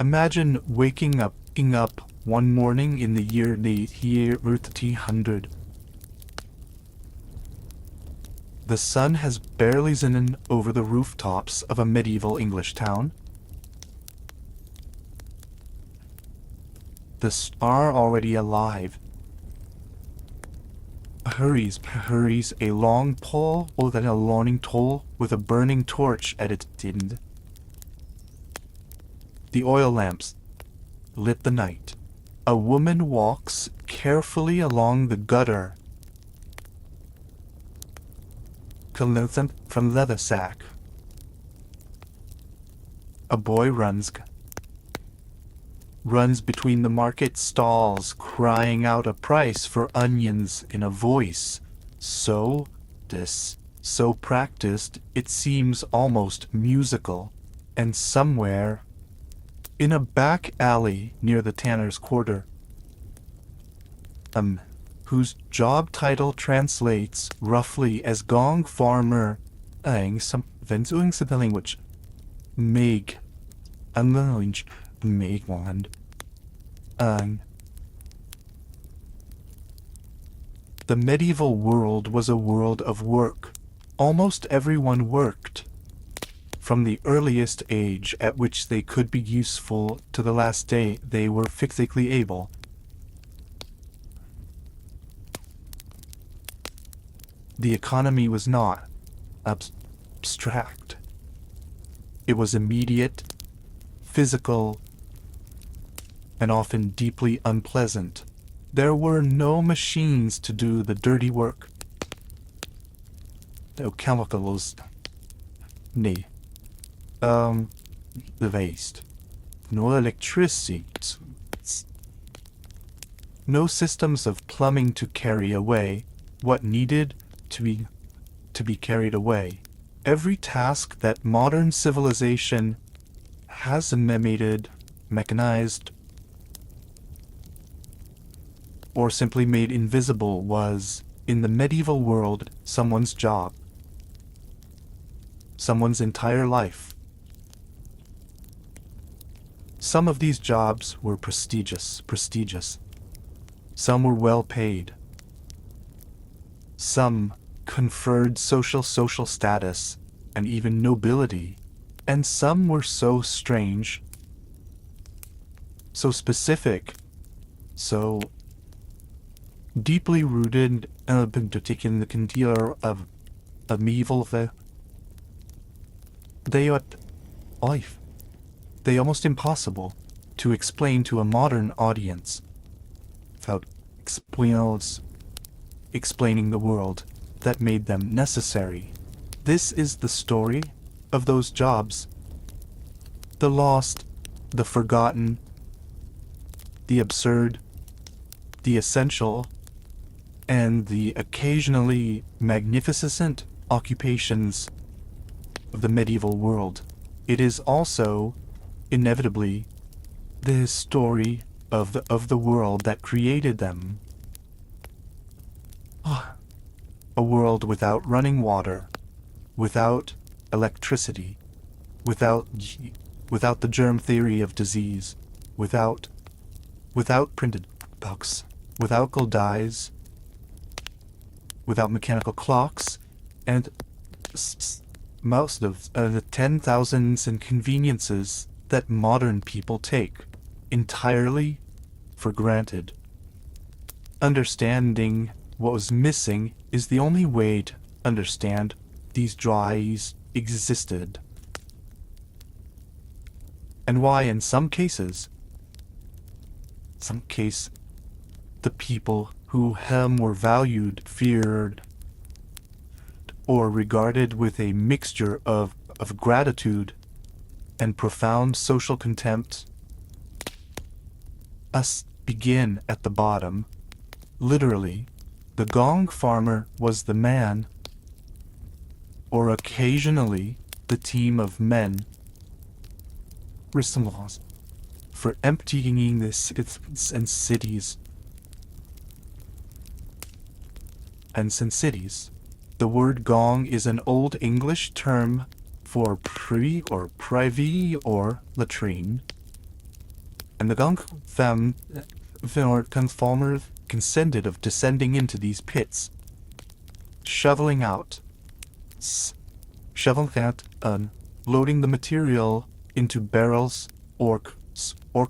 Imagine waking up one morning in the year 1300. The sun has barely risen over the rooftops of a medieval English town. The star already alive. Hurries a long pole or then a long toll with a burning torch at its end. The oil lamps lit the night. A woman walks carefully along the gutter. From leather sack. A boy runs between the market stalls, crying out a price for onions in a voice so practiced it seems almost musical. And somewhere in a back alley near the tanner's quarter, whose job title translates roughly as gong farmer, some the language, meg, language, meg wand, the medieval world was a world of work. Almost everyone worked, from the earliest age at which they could be useful to the last day they were physically able. The economy was not abstract. It was immediate, physical, and often deeply unpleasant. There were no machines to do the dirty work. No chemicals. The waste. No electricity. No systems of plumbing to carry away what needed to be carried away. Every task that modern civilization has mechanized, or simply made invisible was, in the medieval world, someone's job. Someone's entire life. Some of these jobs were prestigious. Some were well paid. Some conferred social status and even nobility, and some were so strange, so specific, so deeply rooted in the condition of medieval they almost impossible to explain to a modern audience without explaining the world that made them necessary. This is the story of those jobs. The lost, the forgotten, the absurd, the essential, and the occasionally magnificent occupations of the medieval world. It is also, inevitably, the story of the world that created them. A world without running water, without electricity, without the germ theory of disease, without printed books, without gold dyes, without mechanical clocks, and most of the 10,000s inconveniences that modern people take entirely for granted. Understanding what was missing is the only way to understand these joys existed, and why in some cases, the people who were valued, feared, or regarded with a mixture of gratitude and profound social contempt, us begin at the bottom. Literally, the gong farmer was the man, or occasionally the team of men, responsible for emptying the cities and cities. The word gong is an Old English term for privy or latrine. and the Gong fam farmers consented of descending into these pits, shoveling out, loading the material into barrels or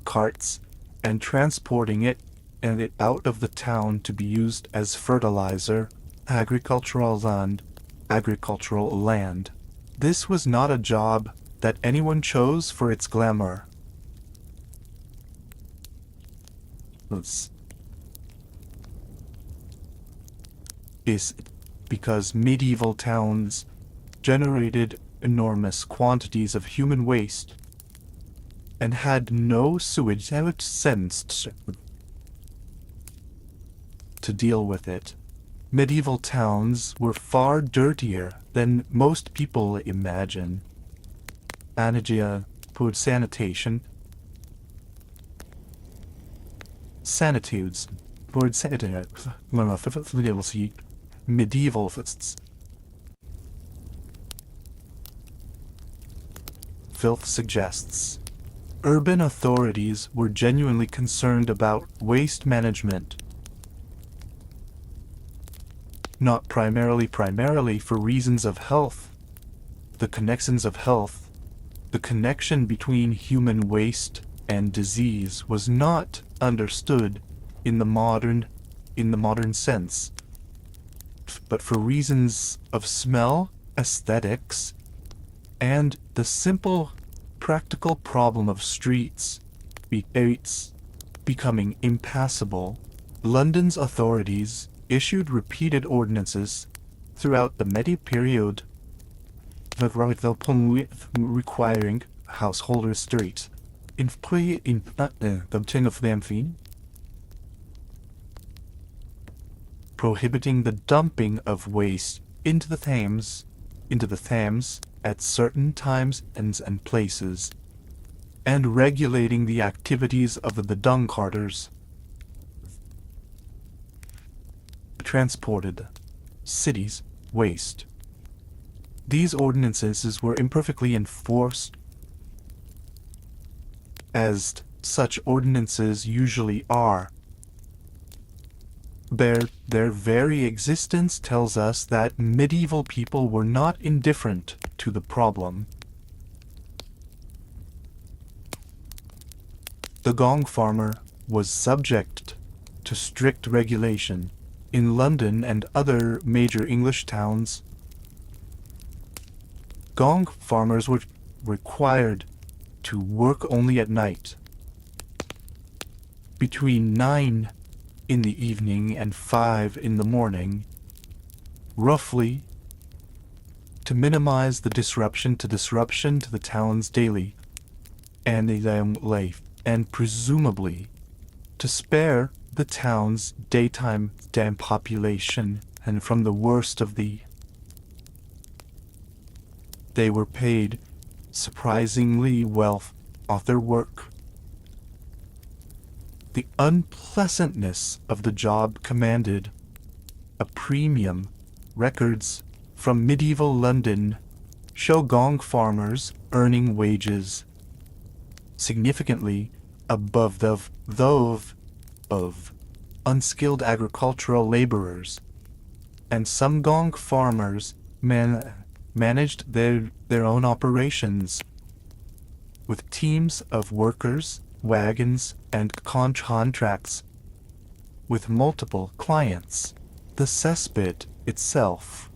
carts, and transporting it out of the town to be used as fertilizer, agricultural land. This was not a job that anyone chose for its glamour. Is because medieval towns generated enormous quantities of human waste and had no sewage sense to deal with it. Medieval towns were far dirtier than most people imagine. Food sanitation. Sanitudes. Word sanitary. Medieval. Filth suggests. Urban authorities were genuinely concerned about waste management. Not primarily for reasons of health. The connection between human waste and disease was not understood in the modern sense, but for reasons of smell, aesthetics, and the simple practical problem of streets becoming impassable, London's authorities issued repeated ordinances throughout the medieval period requiring householders streets prohibiting the dumping of waste into the Thames at certain times and places, and regulating the activities of the dung carters. Transported cities waste. These ordinances were imperfectly enforced, as such ordinances usually are. Their very existence tells us that medieval people were not indifferent to the problem. The gong farmer was subject to strict regulation. In London and other major English towns, gong farmers were required to work only at night. Between 9 in the evening and 5 in the morning, roughly, to minimize the disruption to the town's daily and life, and presumably to spare the town's daytime population and from the worst of the. They were paid surprisingly well off their work. The unpleasantness of the job commanded a premium. Records from medieval London show gong farmers earning wages significantly above those of unskilled agricultural laborers, and some gong farmers managed their own operations with teams of workers, wagons, and contracts with multiple clients. The cesspit itself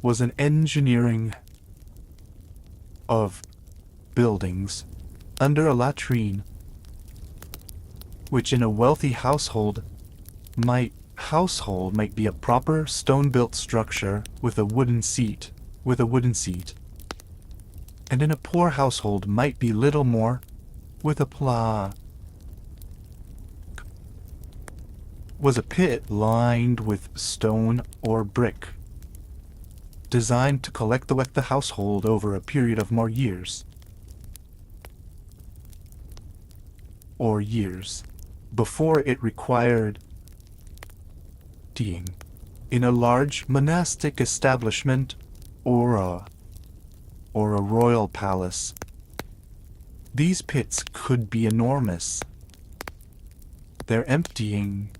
was an engineering of buildings under a latrine, which in a wealthy household might be a proper stone-built structure with a wooden seat, and in a poor household might be little more with a was a pit lined with stone or brick, designed to collect the household over a period of more years, before it required teeing in a large monastic establishment or a royal palace. These pits could be enormous. Their emptying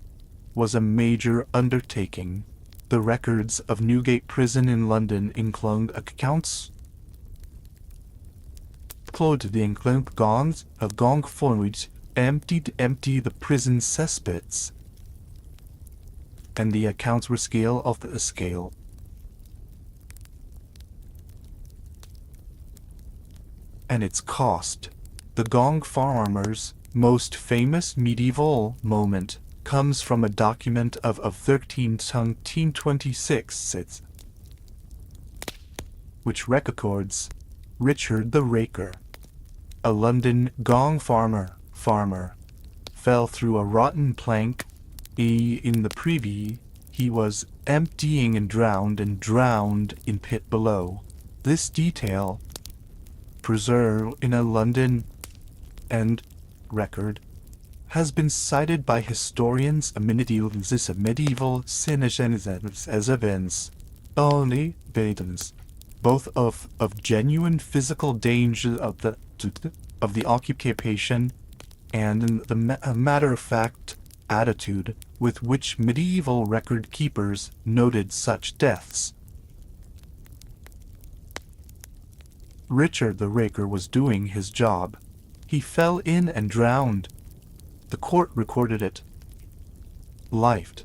was a major undertaking. The records of Newgate Prison in London include accounts the include gongs of gong forage empty the prison cesspits, and the accounts were scale of the scale. And its cost. The gong farmer's most famous medieval moment comes from a document of 1326, which records Richard the Raker, a London gong farmer, fell through a rotten plank. In the privy, he was emptying and drowned in pit below. This detail, preserved in a London and record, has been cited by historians of medieval scenes as events, only evidence, both of genuine physical danger of the occupation and the matter-of-fact attitude with which medieval record keepers noted such deaths. Richard the Raker was doing his job. He fell in and drowned. The court recorded it. Life.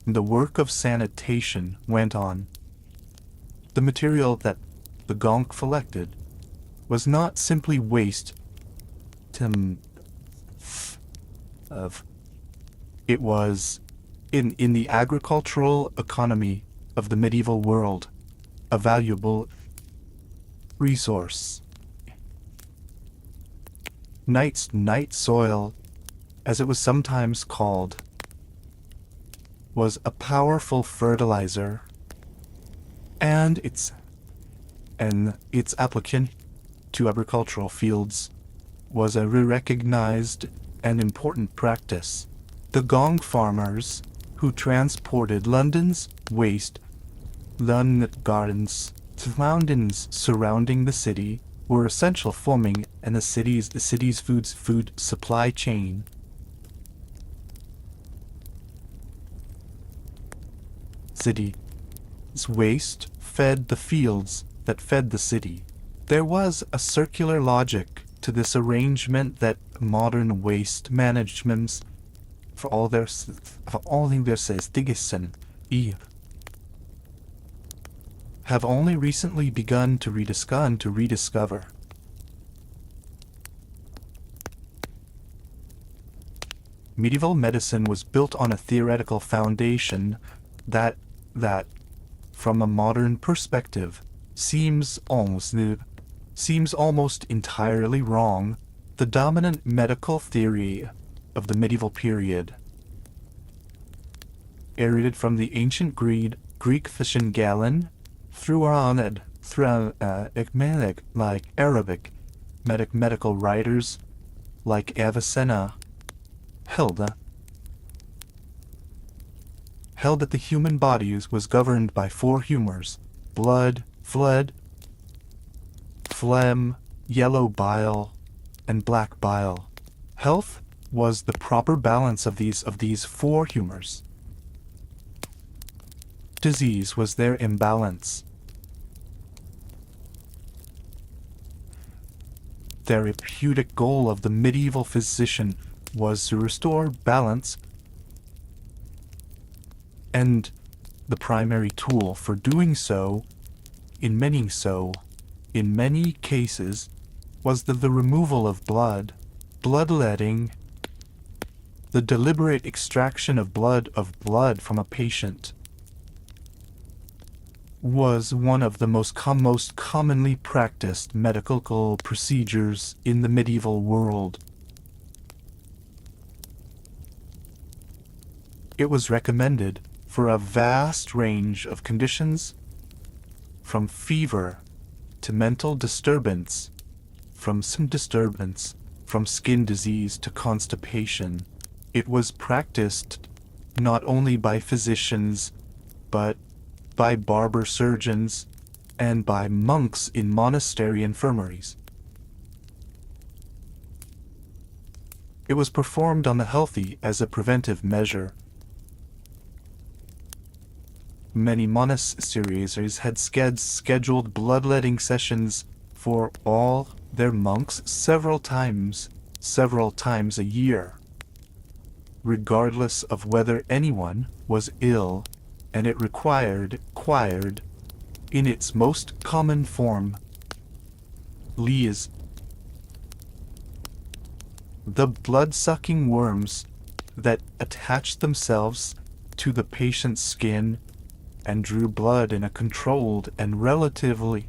The work of sanitation went on. The material that the gong collected was not simply waste. It was, in the agricultural economy of the medieval world, a valuable resource. Night soil, as it was sometimes called, was a powerful fertilizer, and its application to agricultural fields was a recognized and important practice. The gong farmers who transported London's waste, London gardens, surroundings surrounding the city, were essential forming in the city's food supply chain. City's waste fed the fields that fed the city. There was a circular logic to this arrangement that modern waste managements, for all their have only recently begun to rediscover. Medieval medicine was built on a theoretical foundation that, from a modern perspective, seems almost entirely wrong. The dominant medical theory of the medieval period, heralded from the ancient Greek physician Galen, through like Arabic medical writers like Avicenna, held that the human body was governed by four humors: blood, phlegm, yellow bile, and black bile. Health was the proper balance of these four humors. Disease was their imbalance. The therapeutic goal of the medieval physician was to restore balance, and the primary tool for doing so, in many cases, was the removal of bloodletting, the deliberate extraction of blood from a patient. Was one of the most commonly practiced medical procedures in the medieval world. It was recommended for a vast range of conditions, from fever to mental disturbance, from skin disease to constipation. It was practiced not only by physicians, but by barber surgeons, and by monks in monastery infirmaries. It was performed on the healthy as a preventive measure. Many monasteries had scheduled bloodletting sessions for all their monks several times a year, regardless of whether anyone was ill, and it required in its most common form, lees, the blood-sucking worms that attached themselves to the patient's skin and drew blood in a controlled and relatively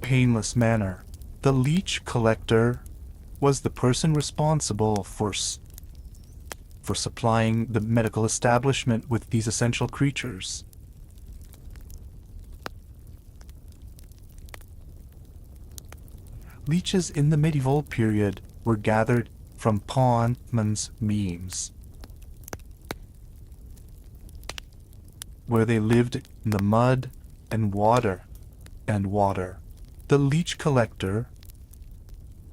painless manner. The leech collector was the person responsible for supplying the medical establishment with these essential creatures. Leeches in the medieval period were gathered from pondmen's memes, where they lived in the mud and water. The leech collector,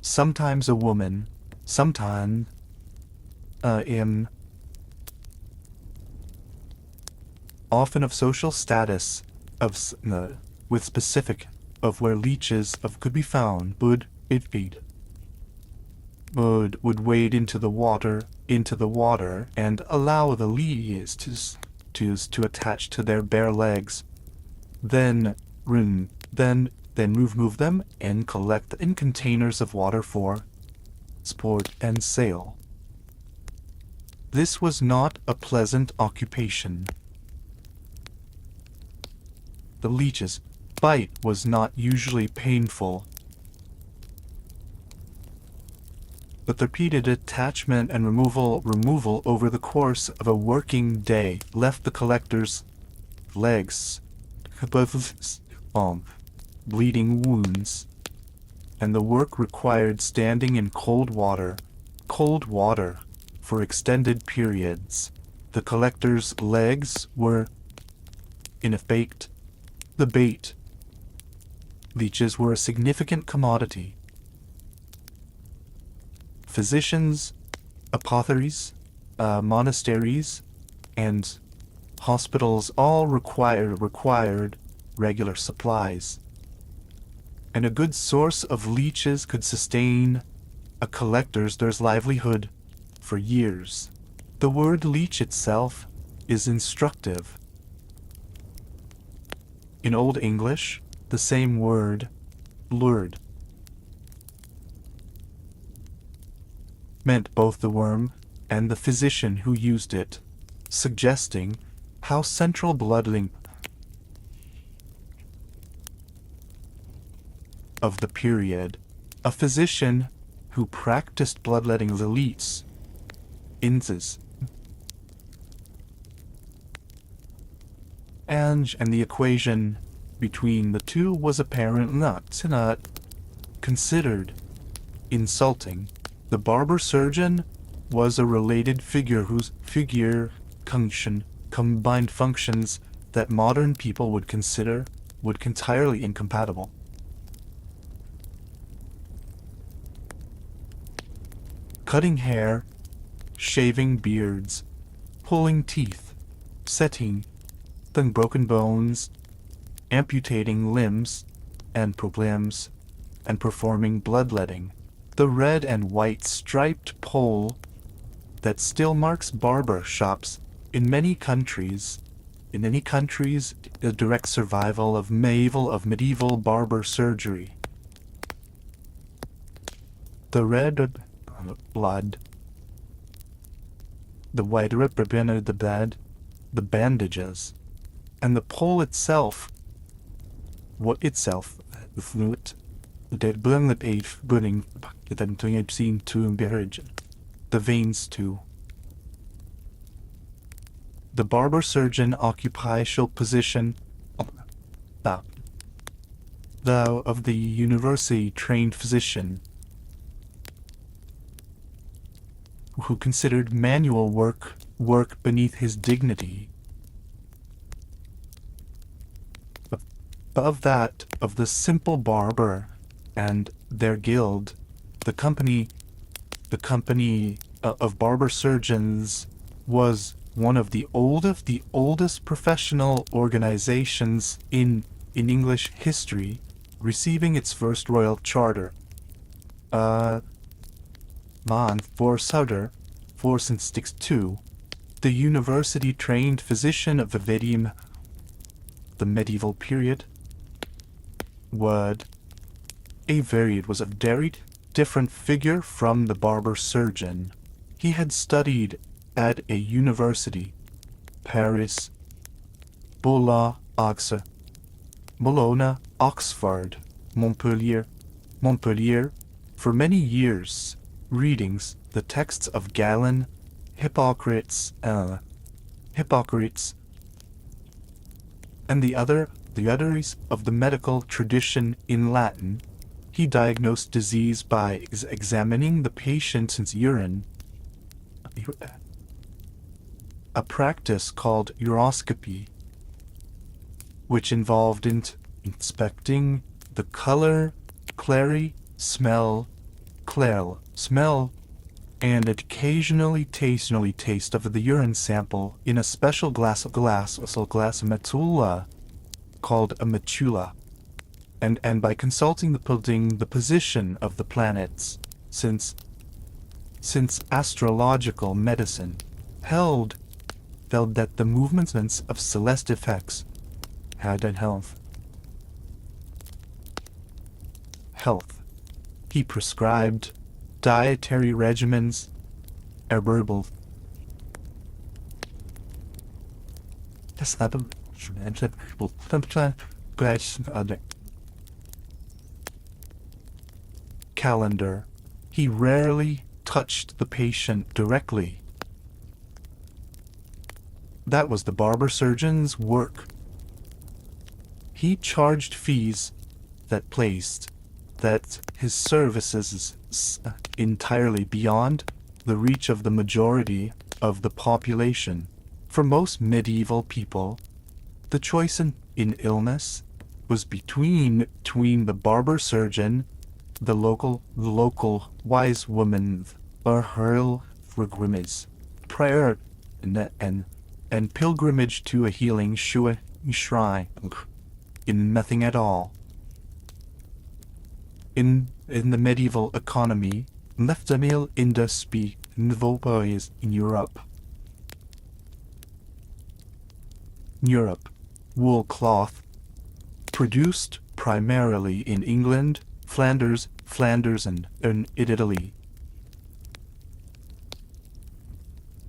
sometimes a woman, sometimes often of social status, with specific of where leeches could be found, would wade into the water and allow the leaves to attach to their bare legs, then move them and collect in containers of water for sport and sale. This was not a pleasant occupation. The leech's bite was not usually painful, but the repeated attachment and removal over the course of a working day left the collector's legs bleeding wounds, and the work required standing in cold water for extended periods. The collector's legs were, in effect, the bait. Leeches were a significant commodity. Physicians, apothecaries, monasteries, and hospitals all required regular supplies, and a good source of leeches could sustain a collector's livelihood for years. The word leech itself is instructive. In Old English, the same word, lured, meant both the worm and the physician who used it, suggesting how central bloodletting of the period. A physician who practiced bloodletting elites, inces, and the equation between the two was apparently not considered insulting. The barber surgeon was a related figure whose combined functions that modern people would consider entirely incompatible. Cutting hair, shaving beards, pulling teeth, setting broken bones, amputating limbs and problems, and performing bloodletting. The red and white striped pole that still marks barber shops in many countries, a direct survival of medieval barber surgery. The red blood, the white represented the bandages, and the pole itself, the veins too. The barber surgeon occupational position of the university-trained physician who considered manual work beneath his dignity. above that of the simple barber and their guild, the company of barber surgeons was one of the oldest professional organizations in English history, receiving its first royal charter. Man for Sutter, 462, the university-trained physician of the medieval period, was a very different figure from the barber surgeon. He had studied at a university, Paris, Bologna, Oxford, Montpellier, for many years, readings the texts of Galen, Hippocrates, and the others of the medical tradition in Latin. He diagnosed disease by examining the patient's urine, a practice called uroscopy, which involved inspecting the color, smell, and occasionally taste of the urine sample in a special glass metula called a metula, and by consulting the position of the planets, since astrological medicine held that the movements of celeste effects had on health. He prescribed dietary regimens, herbal calendar. He rarely touched the patient directly. That was the barber surgeon's work. He charged fees that placed his services entirely beyond the reach of the majority of the population. For most medieval people, the choice in illness was between the barber surgeon, the local wise woman, or her pilgrimage, prayer, and pilgrimage to a healing shrine, in nothing at all. In the medieval economy, left-a-meal industry in Europe. Wool cloth, produced primarily in England, Flanders, and in Italy,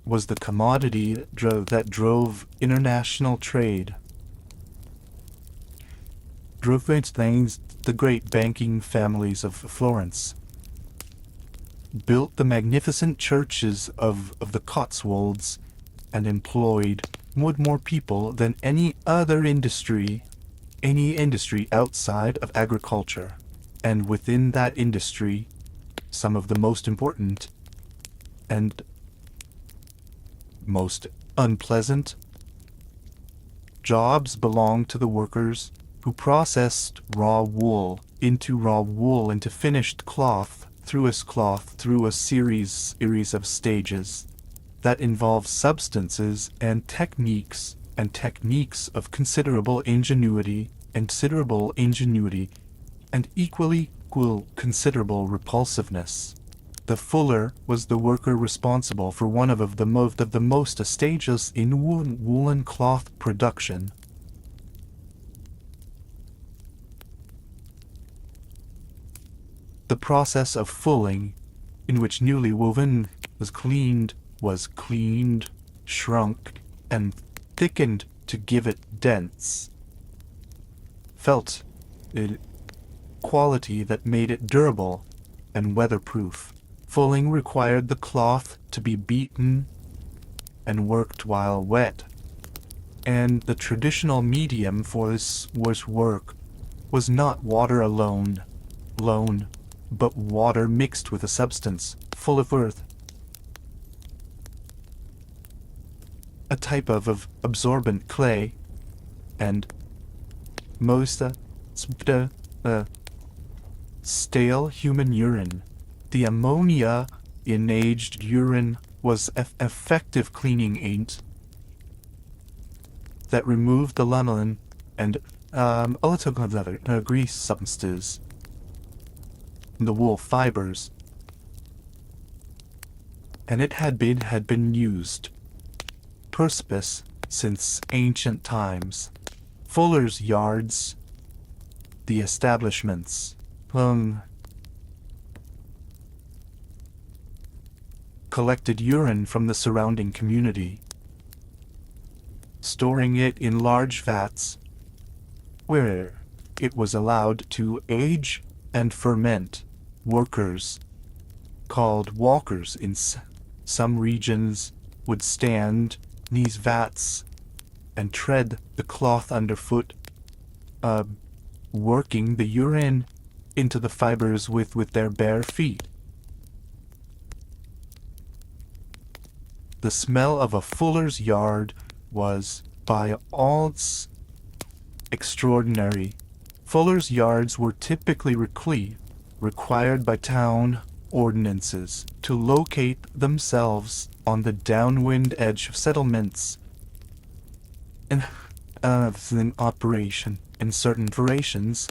was the commodity that drove international trade. The great banking families of Florence built the magnificent churches of the Cotswolds and employed more people than any industry outside of agriculture. And within that industry, some of the most important and most unpleasant jobs belonged to the workers who processed raw wool into finished cloth through a series of stages that involve substances and techniques of considerable ingenuity and equally considerable repulsiveness. The fuller was the worker responsible for one of the most stages in woolen cloth production. The process of fulling, in which newly woven was cleaned, shrunk, and thickened to give it dense, felt quality that made it durable and weatherproof. Fulling required the cloth to be beaten and worked while wet, and the traditional medium for this work was not water alone, but water mixed with a substance full of earth, a type of absorbent clay, and most stale human urine. The ammonia in aged urine was effective cleaning agent that removed the lanolin and other grease substances in the wool fibers, and it had been used purpose since ancient times. Fuller's yards, the establishments, collected urine from the surrounding community, storing it in large vats where it was allowed to age and ferment. Workers, called walkers in some regions, would stand in these vats and tread the cloth underfoot, working the urine into the fibers with their bare feet. The smell of a fuller's yard was, by all extraordinary. Fuller's yards were typically required by town ordinances to locate themselves on the downwind edge of settlements and in operation in certain durations.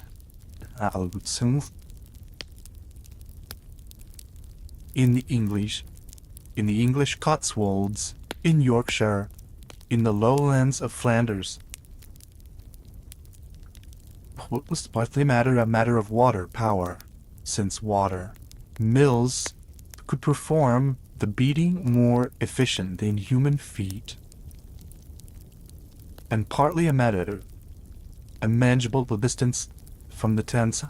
In the English Cotswolds, in Yorkshire, in the lowlands of Flanders. What was partly a matter of water power, since water mills could perform the beating more efficient than human feet, and partly a manageable distance from the tents.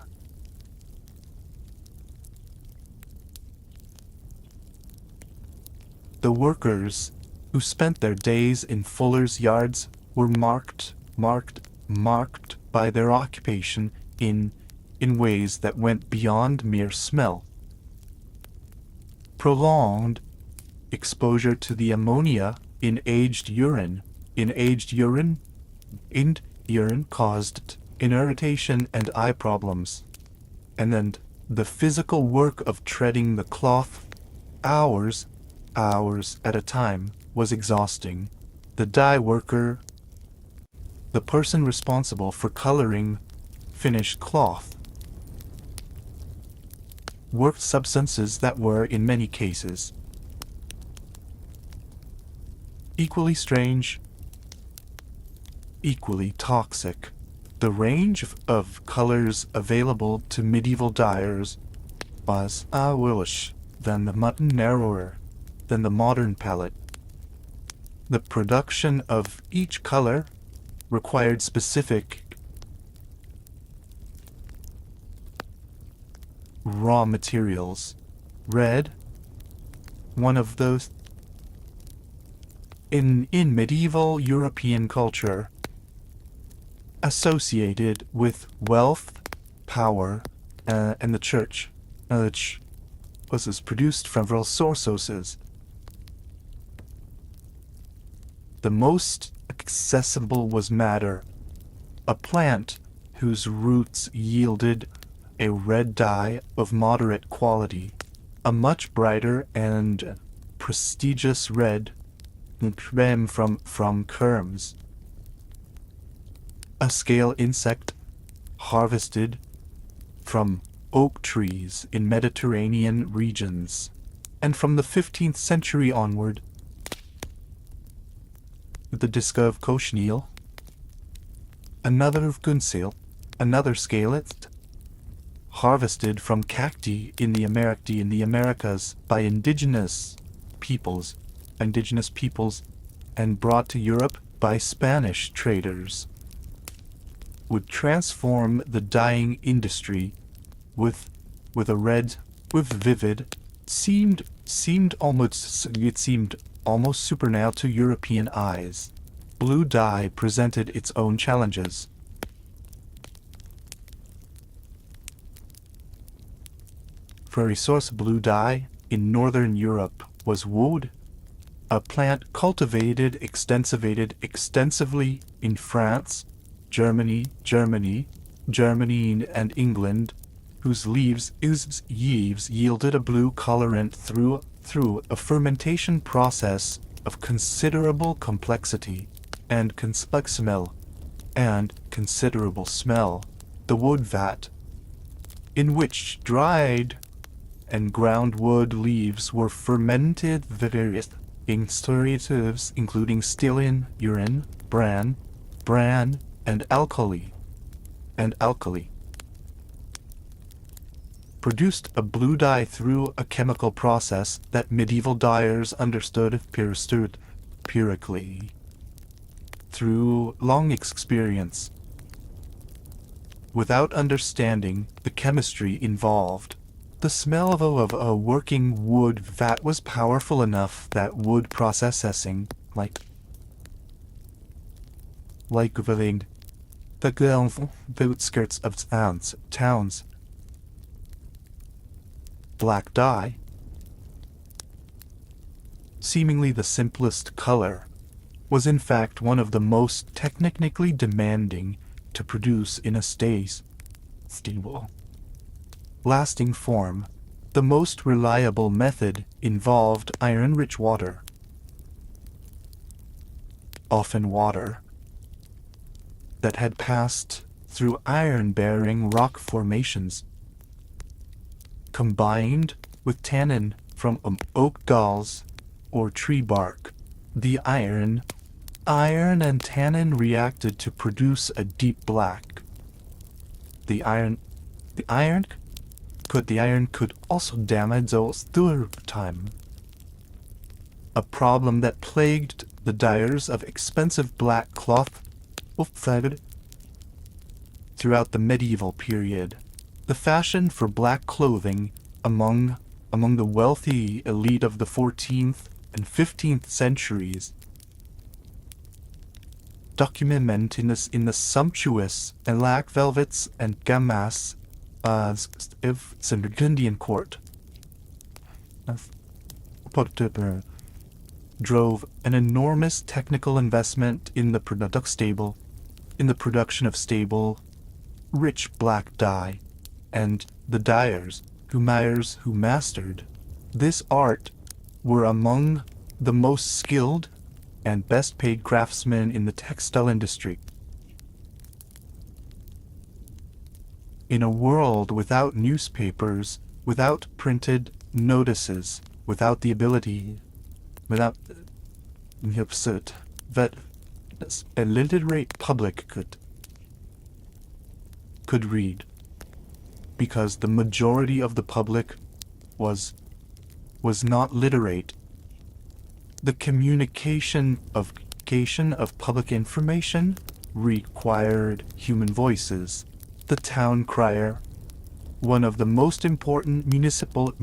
The workers who spent their days in Fuller's yards were marked by their occupation in ways that went beyond mere smell. Prolonged exposure to the ammonia in aged urine caused irritation and eye problems, and then the physical work of treading the cloth hours at a time was exhausting. The dye worker, the person responsible for coloring finished cloth, worked substances that were, in many cases, equally strange, equally toxic. The range of colors available to medieval dyers was narrower than the modern palette. The production of each color required specific raw materials. Red, one of those. In medieval European culture, associated with wealth, power, and the church, which was produced from several sources. The most accessible was madder, a plant whose roots yielded a red dye of moderate quality, a much brighter and prestigious red than creme from kermes. A scale insect harvested from oak trees in Mediterranean regions, and from the 15th century onward, the disca of cochineal, another of gunseal, another scalet, harvested from cacti in the Americas by indigenous peoples, and brought to Europe by Spanish traders, would transform the dyeing industry with vivid, seemed almost supernatural to European eyes. Blue dye presented its own challenges. Primary source of blue dye in northern Europe was wood, a plant cultivated extensively in France, Germany, and England, whose leaves yielded a blue colorant through a fermentation process of considerable complexity and considerable smell. The wood vat, in which dried and ground wood leaves were fermented with various ingredients including stellene, urine, bran, and alkali, produced a blue dye through a chemical process that medieval dyers understood empirically through long experience. Without understanding the chemistry involved, the smell of a working wood vat was powerful enough that wood processing, like within the outskirts of towns, black dye, seemingly the simplest color, was in fact one of the most technically demanding to produce in a stable, lasting form. The most reliable method involved iron-rich water, often water that had passed through iron-bearing rock formations, combined with tannin from oak galls or tree bark. The iron and tannin reacted to produce a deep black. The iron could also damage those through time, a problem that plagued the dyers of expensive black cloth throughout the medieval period. The fashion for black clothing among the wealthy elite of the 14th and 15th centuries, documented in the sumptuous and black velvets and gamas of Burgundian court, drove an enormous technical investment in the production of stable, rich black dye, and the dyers who mastered this art were among the most skilled and best paid craftsmen in the textile industry. In a world without newspapers, without printed notices, without the ability, that a literate public could read, because the majority of the public was not literate. The communication of public information required human voices. The town crier, one of the most important municipal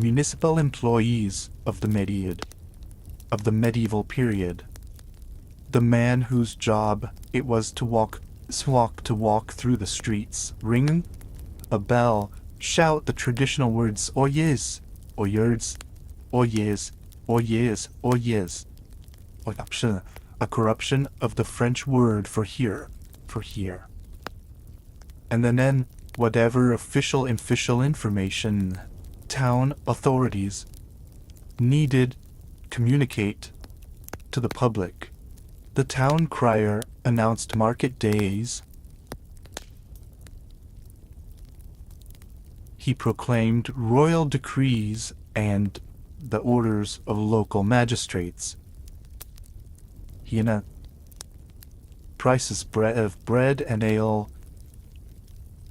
employees of the medieval period, the man whose job it was to walk through the streets, ring a bell, shout the traditional words oyez, oyers, oyez, oyez, oyez, a corruption of the French word for here. And then whatever official information town authorities needed communicate to the public. The town crier announced market days. He proclaimed royal decrees and the orders of local magistrates. He announced prices of bread and ale,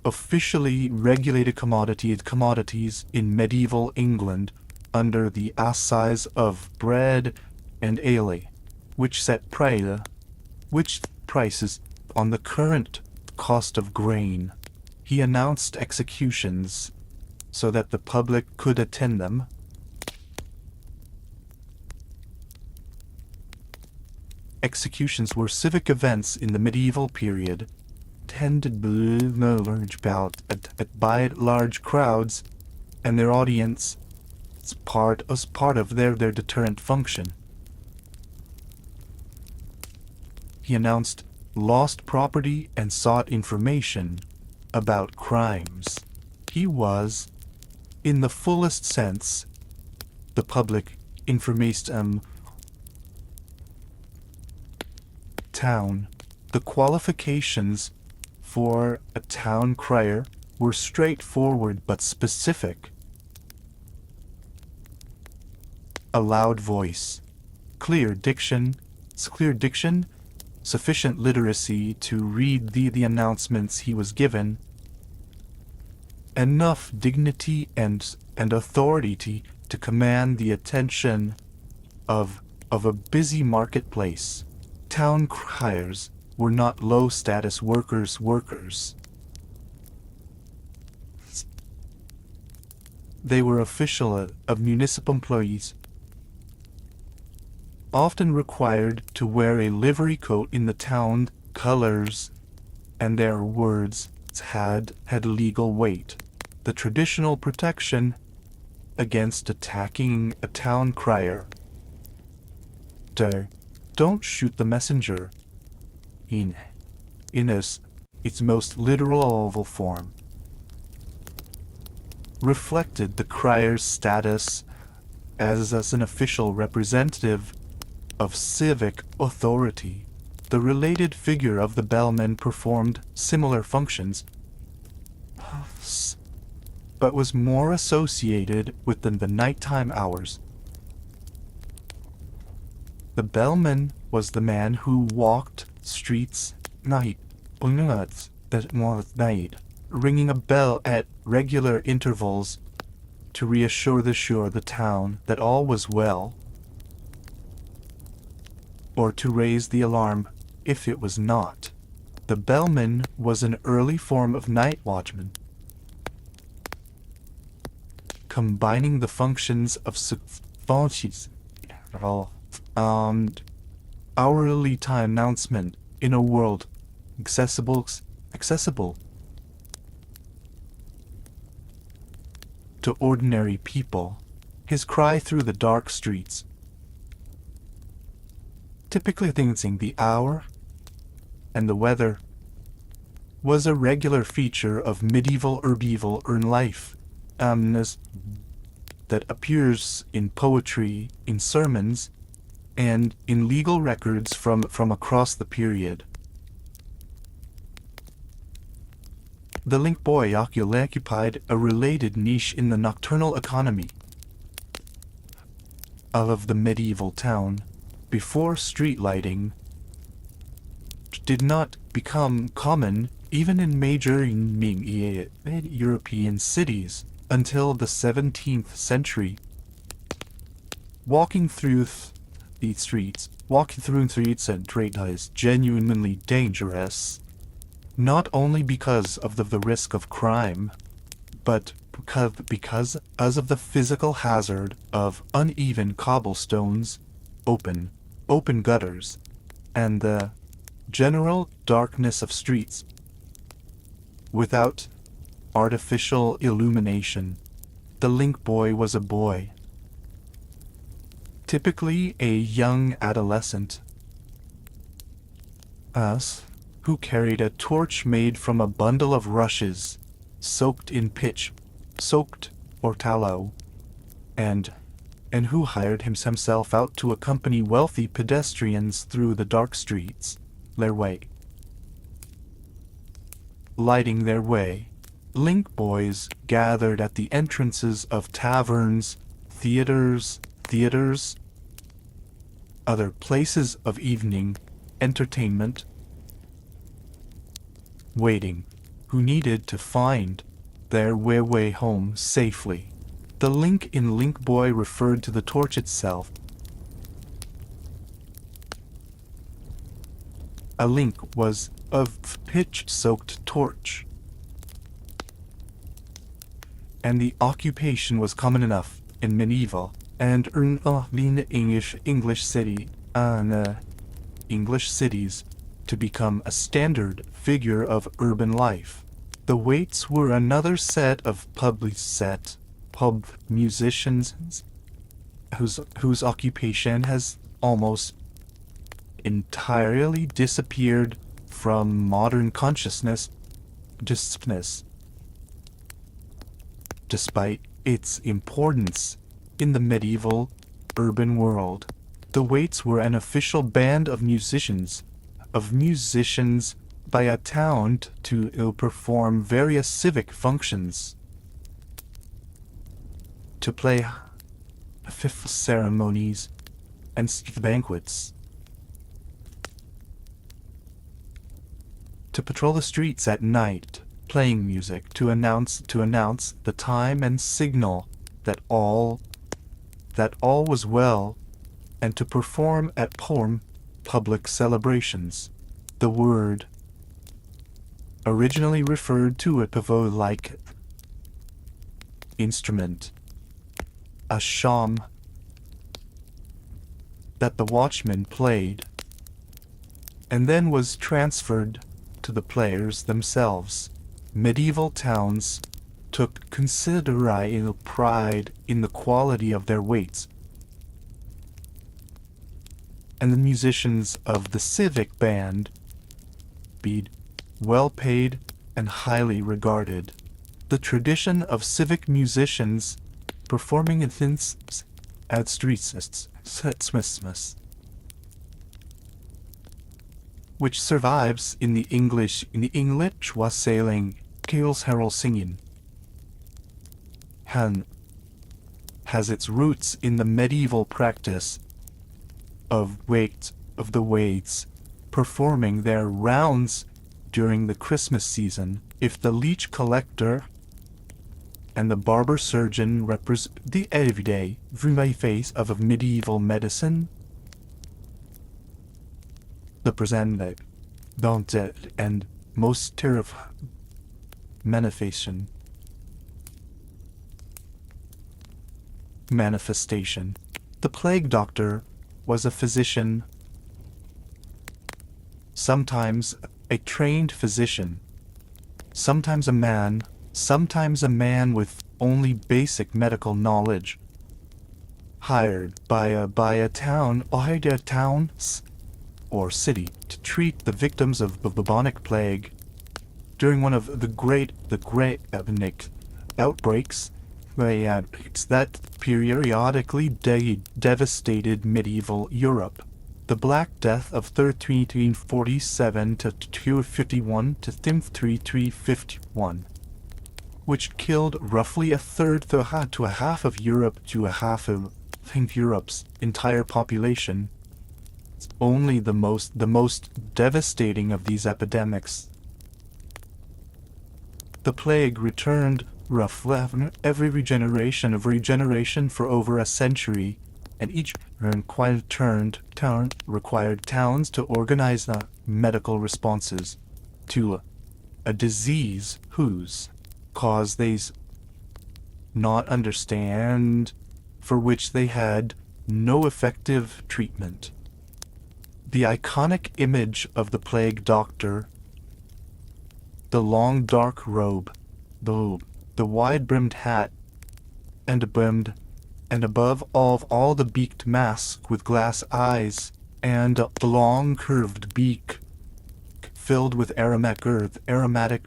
officially regulated commodities in medieval England under the assize of bread and ale, which set prices on the current cost of grain. He announced executions so that the public could attend them. Executions were civic events in the medieval period, attended by large crowds, and their audience as part of their deterrent function. He announced lost property and sought information about crimes. He was, in the fullest sense, the public information town. The qualifications for a town crier were straightforward but specific. A loud voice, clear diction, sufficient literacy to read the announcements he was given, enough dignity and authority to command the attention of a busy marketplace. Town criers were not low-status workers. They were official of municipal employees, often required to wear a livery coat in the town colors, and their words had legal weight. The traditional protection against attacking a town crier. Don't shoot the messenger. In its most literal form, reflected the crier's status as an official representative of civic authority. The related figure of the bellman performed similar functions, but was more associated with the nighttime hours. The bellman was the man who walked streets night, ringing a bell at regular intervals to reassure the town that all was well, or to raise the alarm if it was not. The bellman was an early form of night watchman, combining the functions of hourly time announcement in a world accessible to ordinary people. His cry through the dark streets, typically announcing the hour and the weather, was a regular feature of medieval urban life, that appears in poetry, in sermons, and in legal records from across the period. The link boy occupied a related niche in the nocturnal economy of the medieval town before street lighting did not become common even in major European cities until the 17th century. Walking through streets and trade is genuinely dangerous, not only because of the risk of crime, but because of the physical hazard of uneven cobblestones, open gutters, and the general darkness of streets. Without artificial illumination, the link boy was a boy, typically a young adolescent, who carried a torch made from a bundle of rushes soaked in pitch, or tallow, and who hired himself out to accompany wealthy pedestrians through the dark streets, lighting their way. Link boys gathered at the entrances of taverns, theaters, other places of evening entertainment, waiting, who needed to find their way home safely. The link in Link Boy referred to the torch itself. A link was a pitch-soaked torch, and the occupation was common enough in medieval and English cities to become a standard figure of urban life. The waits were another set of pub musicians whose occupation has almost entirely disappeared from modern consciousness, distance. Despite its importance in the medieval urban world, the Waits were an official band of musicians by a town to perform various civic functions, to play fifth ceremonies and banquets, to patrol the streets at night, playing music to announce the time and signal that all was well, and to perform at public celebrations. The word originally referred to a pivot-like instrument, a sham, that the watchman played, and then was transferred to the players themselves. Medieval towns took considerable pride in the quality of their waits, and the musicians of the civic band be well paid and highly regarded. The tradition of civic musicians performing at streets, which survives in the English wassailing Kales Herald singing, has its roots in the medieval practice of the Waits performing their rounds during the Christmas season. If the leech collector and the barber surgeon represent the everyday face of medieval medicine, the present and most terrifying manifestation. The plague doctor was a physician, sometimes a trained physician, sometimes a man with only basic medical knowledge, hired by a town or city to treat the victims of bubonic plague. During one of the great epidemic outbreaks that periodically devastated medieval Europe, the Black Death of 1347 to 251 to 1351, which killed roughly a third to a half of Europe's entire population. It's only the most devastating of these epidemics. The plague returned roughly every regeneration for over a century, and each required towns to organize medical responses to a disease whose cause they not understand, for which they had no effective treatment. The iconic image of the plague doctor, the long dark robe, the wide-brimmed hat, and above all the beaked mask with glass eyes, and the long curved beak filled with aromatic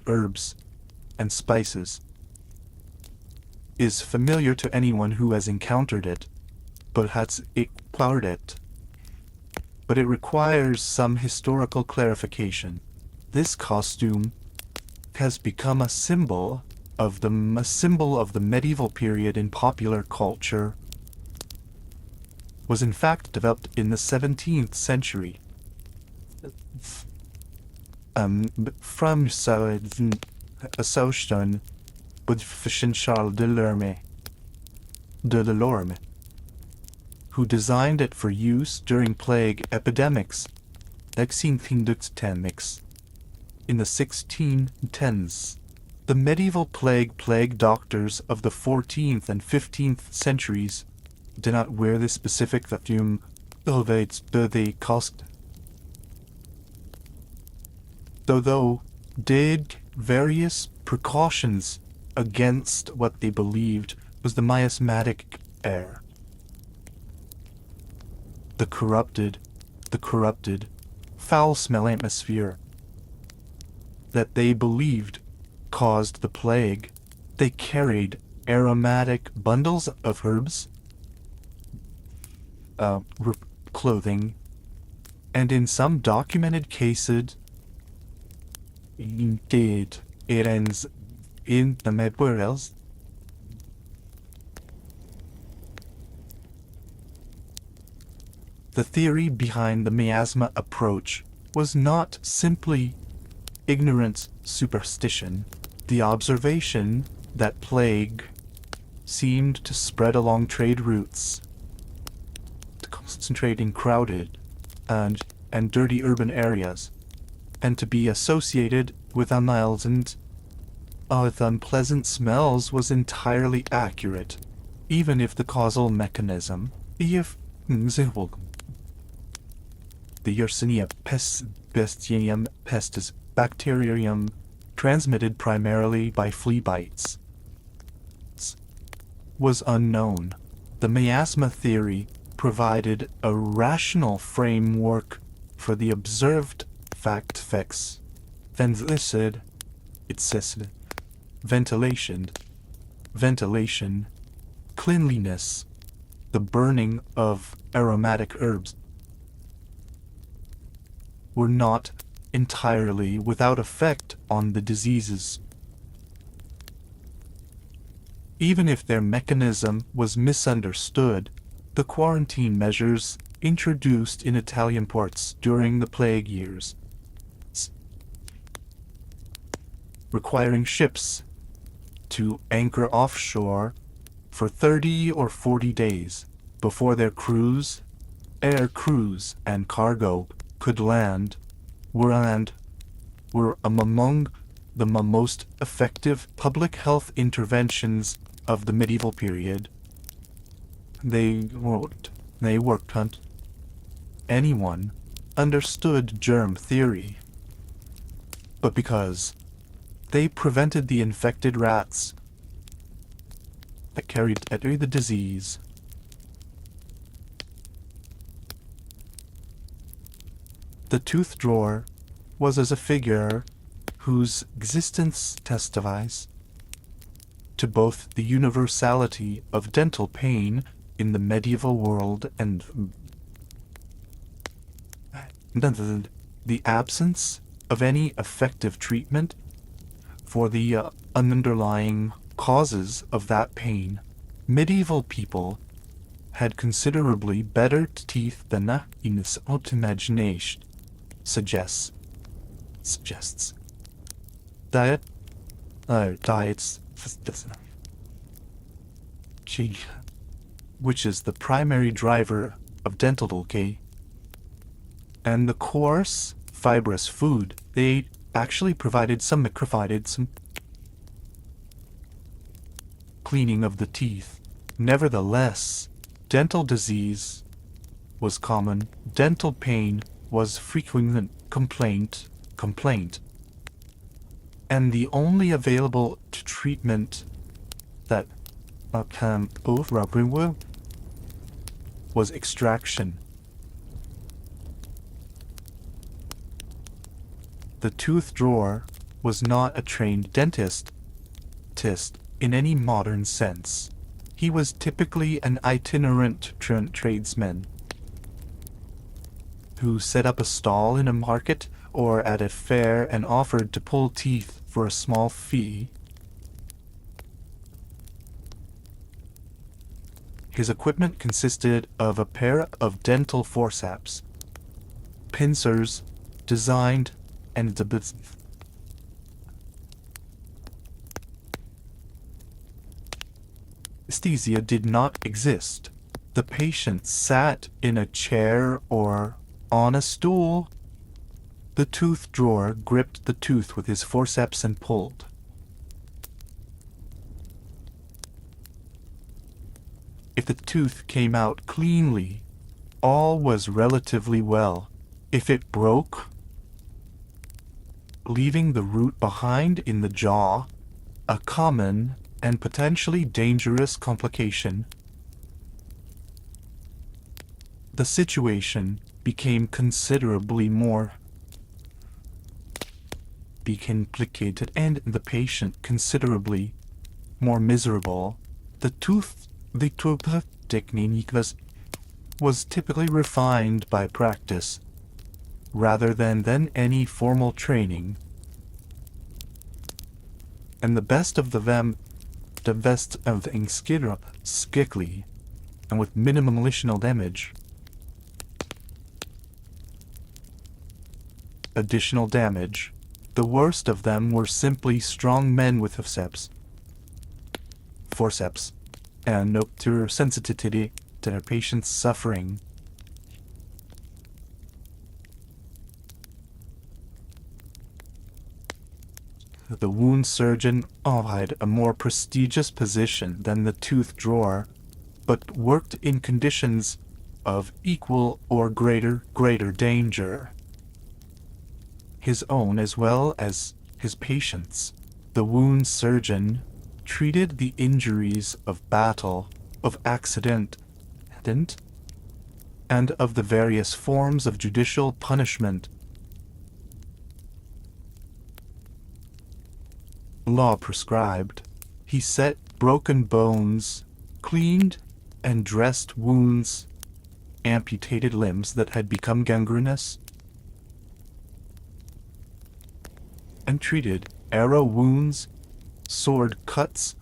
herbs and spices, is familiar to anyone who has encountered it, but it requires some historical clarification. This costume has become a symbol of the medieval period in popular culture, was in fact developed in the 17th century from association with physician Charles de Lorme, who designed it for use during plague epidemics, in the 1610s. The medieval plague doctors of the 14th and 15th centuries did not wear this specific perfume, though did various precautions against what they believed was the miasmatic air. The corrupted, foul-smelling atmosphere that they believed caused the plague. They carried aromatic bundles of herbs, clothing, and in some documented cases, indeed, it ends in the medwurels. The theory behind the miasma approach was not simply ignorant superstition. The observation that plague seemed to spread along trade routes, to concentrate in crowded and dirty urban areas, and to be associated with unpleasant smells was entirely accurate, even if the causal mechanism, the Yersinia pestis pestis bacterium transmitted primarily by flea bites, was unknown. The miasma theory provided a rational framework for the observed effects. Ventilation, cleanliness, the burning of aromatic herbs were not entirely without effect on the diseases. Even if their mechanism was misunderstood, the quarantine measures introduced in Italian ports during the plague years, requiring ships to anchor offshore for 30 or 40 days before their air crews and cargo could land, were among the most effective public health interventions of the medieval period. They worked on anyone understood germ theory, but because they prevented the infected rats that carried the disease. The tooth drawer was as a figure whose existence testifies to both the universality of dental pain in the medieval world and the absence of any effective treatment for the underlying causes of that pain. Medieval people had considerably better teeth than in its own imagination suggests. Diets, which is the primary driver of dental decay, and the coarse, fibrous food they ate actually provided some cleaning of the teeth. Nevertheless, dental disease was common. Dental pain was frequent complaint, and the only available treatment that was extraction. The tooth drawer was not a trained dentist in any modern sense. He was typically an itinerant tradesman who set up a stall in a market or at a fair and offered to pull teeth for a small fee. His equipment consisted of a pair of dental forceps, pincers designed and anesthesia did not exist. The patient sat in a chair or on a stool. The tooth drawer gripped the tooth with his forceps and pulled. If the tooth came out cleanly, all was relatively well. If it broke, leaving the root behind in the jaw, a common and potentially dangerous complication, the situation became considerably more be complicated and the patient considerably more miserable. The tooth technique was typically refined by practice rather than any formal training. And the best of them, the best of the skickly, and with minimum additional damage. The worst of them were simply strong men with forceps, and no sensitivity to their patient's suffering. The wound surgeon occupied a more prestigious position than the tooth drawer, but worked in conditions of equal or greater danger. His own as well as his patients'. The wound surgeon treated the injuries of battle, of accident, and of the various forms of judicial punishment. Law prescribed. He set broken bones, cleaned and dressed wounds, amputated limbs that had become gangrenous, and treated arrow wounds, sword cuts,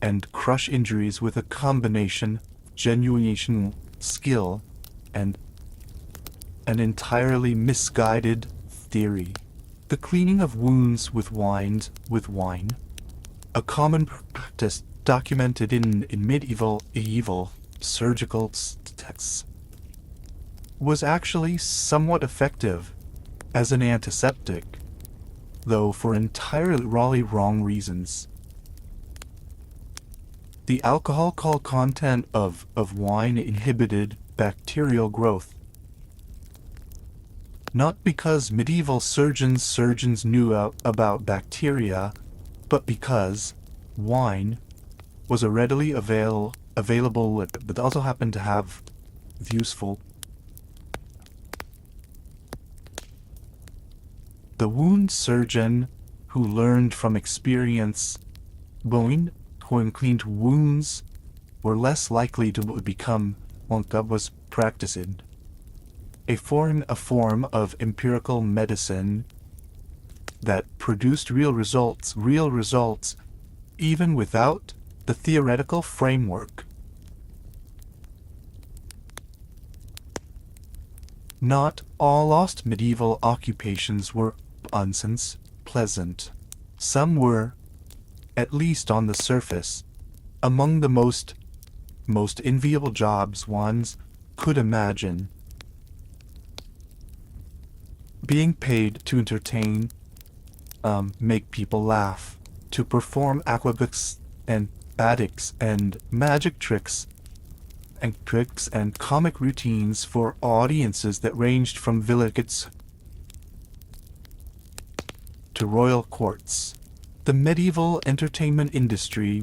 and crush injuries with a combination of genuine skill and an entirely misguided theory. The cleaning of wounds with wine, a common practice documented in medieval surgical texts, was actually somewhat effective as an antiseptic, though for entirely wrong reasons. The alcohol content of wine inhibited bacterial growth. Not because medieval surgeons knew about bacteria, but because wine was a readily available liquid, but also happened to have useful. The wound surgeon who learned from experience who cleaned wounds were less likely to become what was practiced. A form of empirical medicine that produced real results even without the theoretical framework. Not all lost medieval occupations were pleasant. Some were, at least on the surface, among the most enviable jobs one could imagine. Being paid to entertain, make people laugh, to perform acrobatics and batics and magic tricks and comic routines for audiences that ranged from villages to royal courts. The medieval entertainment industry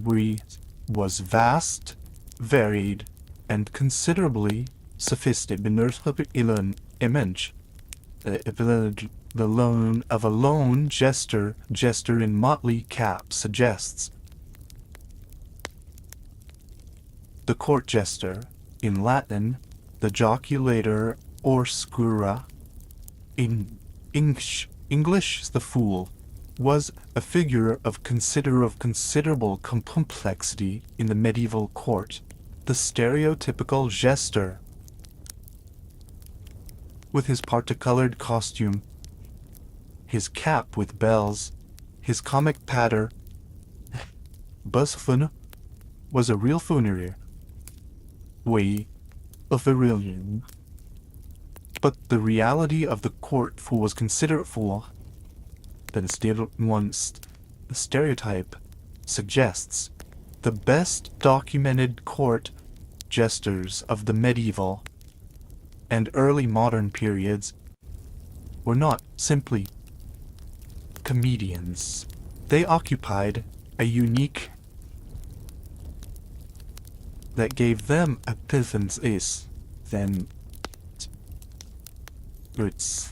was vast, varied, and considerably sophisticated. The loan of a lone jester in motley cap suggests. The court jester, in Latin, the joculator or scura, in English the fool, was a figure of considerable complexity in the medieval court. The stereotypical jester, with his parti-colored costume, his cap with bells, his comic patter, busfun, was a real funereer. Of a real. But the reality of the court fool was considered fool. That the stereotype suggests the best documented court jesters of the medieval and early modern periods were not simply comedians. They occupied a unique that gave them a presence then it's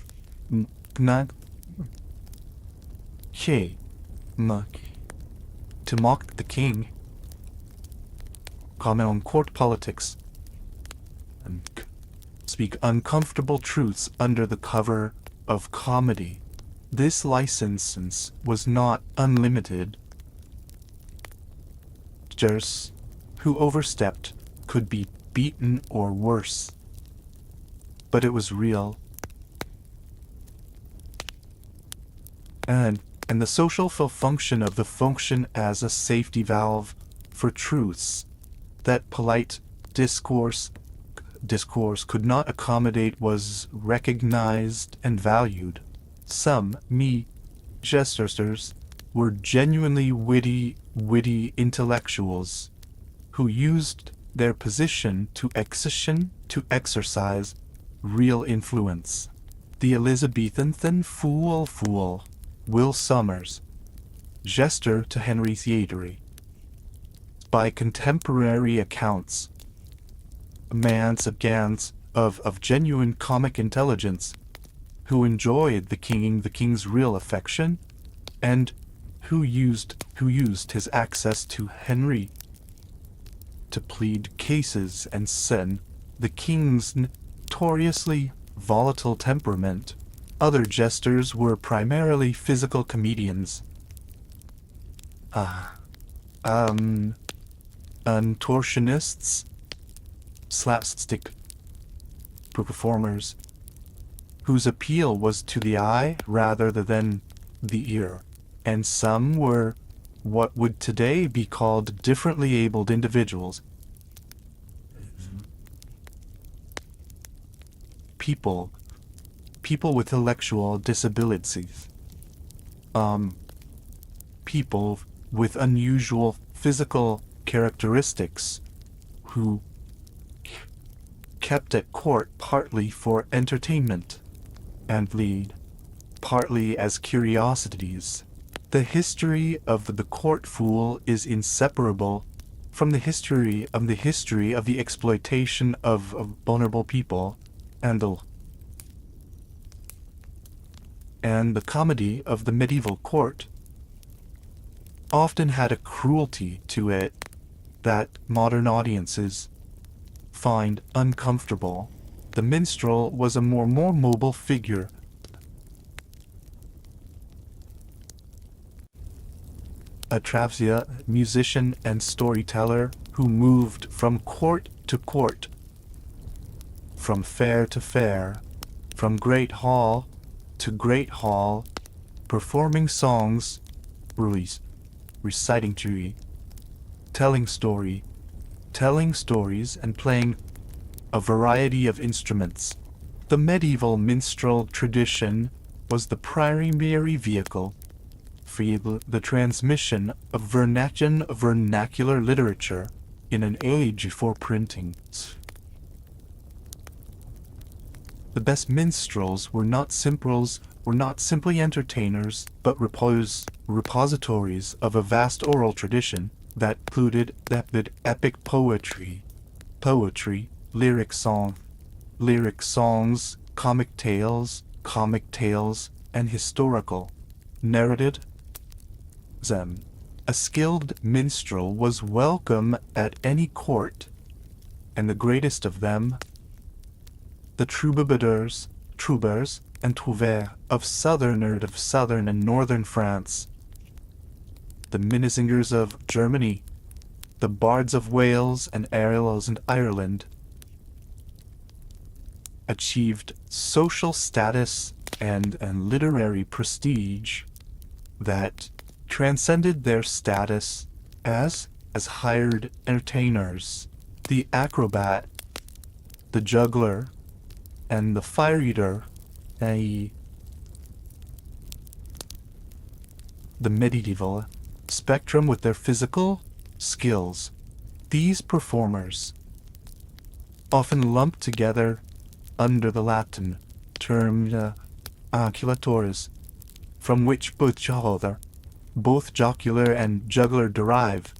not Hey, muck. To mock the king. Comment on court politics. And speak uncomfortable truths under the cover of comedy. This license was not unlimited. Jurors who overstepped could be beaten or worse. But it was real. And the social function of the function as a safety valve for truths that polite discourse could not accommodate was recognized and valued. Some gestures were genuinely witty intellectuals who used their position to exercise real influence. The Elizabethan fool, Will Somers, jester to Henry Theatery. By contemporary accounts, a man of genuine comic intelligence, who enjoyed the king's real affection, and who used his access to Henry to plead cases and send the king's notoriously volatile temperament. Other jesters were primarily physical comedians. Contortionists, slapstick performers, whose appeal was to the eye rather than the ear, and some were what would today be called differently abled individuals. People with intellectual disabilities. People with unusual physical characteristics who kept at court partly for entertainment and partly as curiosities. The history of the court fool is inseparable from the history of the exploitation of vulnerable people and the comedy of the medieval court often had a cruelty to it that modern audiences find uncomfortable. The minstrel was a more mobile figure. A travessia musician and storyteller who moved from court to court, from fair to fair, from great hall to great hall, performing songs, reciting tree, telling stories, and playing a variety of instruments. The medieval minstrel tradition was the primary vehicle for the transmission of vernacular literature in an age before printing. The best minstrels were not simply entertainers, but repositories of a vast oral tradition that included epic poetry, lyric songs, comic tales, and historical narrative. A skilled minstrel was welcome at any court, and the greatest of them, the troubadours and trouvères of southern and northern France, the minnesingers of Germany, the bards of Wales and Ireland, achieved social status and literary prestige that transcended their status as hired entertainers. The acrobat, the juggler, and the fire eater, i.e., the medieval spectrum with their physical skills. These performers, often lumped together under the Latin term oculatores, from which both jocular and juggler derive,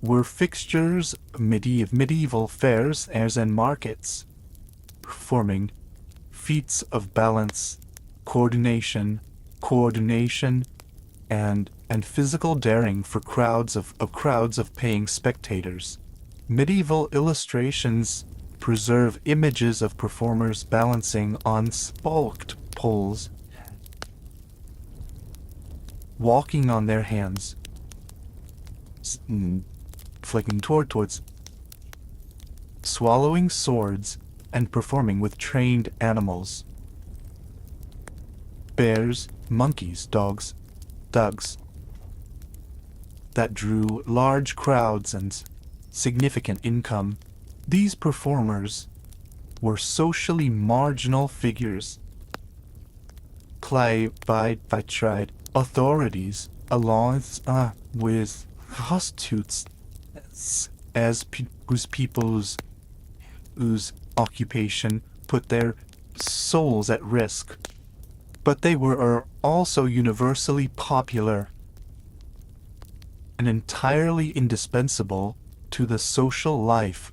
were fixtures of medieval fairs and markets, performing feats of balance, coordination, coordination, and physical daring for crowds of paying spectators. Medieval illustrations preserve images of performers balancing on spoked poles, walking on their hands, flicking towards, swallowing swords, and performing with trained animals. Bears, monkeys, dogs, that drew large crowds and significant income. These performers were socially marginal figures, claimed by tried authorities along with prostitutes as whose people's whose occupation put their souls at risk. But they were also universally popular and entirely indispensable to the social life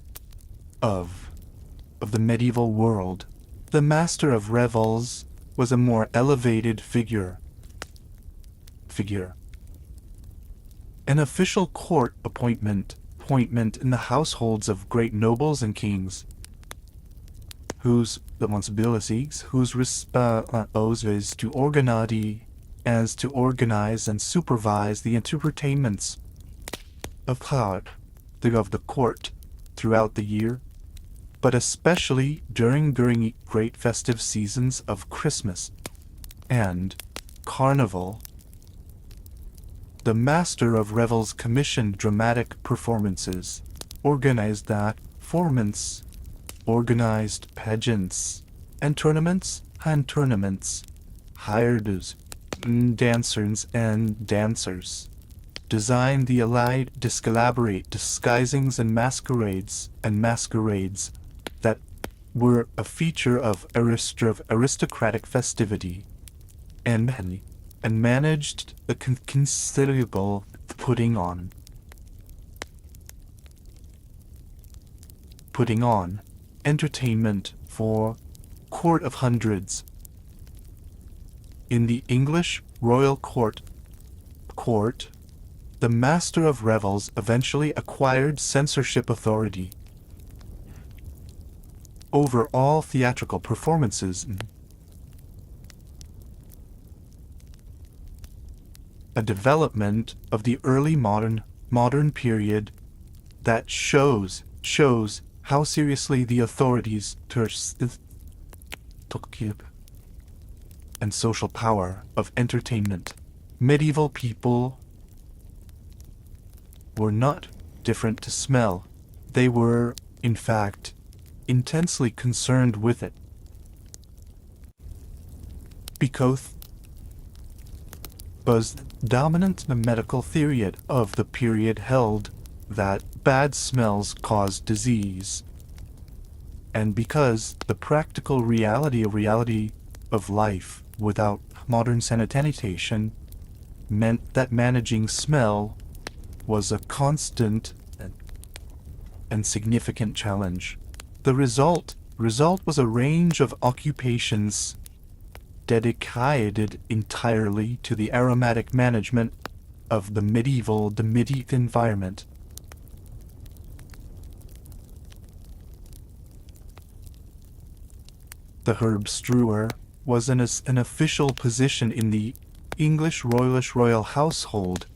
of the medieval world. The master of revels was a more elevated figure. An official court appointment in the households of great nobles and kings, whose responsibilities is to organize and supervise the entertainments of the court throughout the year, but especially during great festive seasons of Christmas and Carnival. The master of revels commissioned dramatic performances, organized pageants and tournaments, hired dancers and dancers, designed the allied disguisings and masquerades that were a feature of aristocratic festivity, and managed a considerable putting on entertainment for court of hundreds. In the English royal court, the master of revels eventually acquired censorship authority over all theatrical performances. A development of the early modern period that shows how seriously the authorities took and social power of entertainment. Medieval people were not different to smell. They were, in fact, intensely concerned with it. Because was dominant medical theory of the period held that bad smells caused disease, and because the practical reality of life without modern sanitation meant that managing smell was a constant and significant challenge. The result was a range of occupations dedicated entirely to the aromatic management of the medieval environment. The herb strewer was an official position in the English royal household,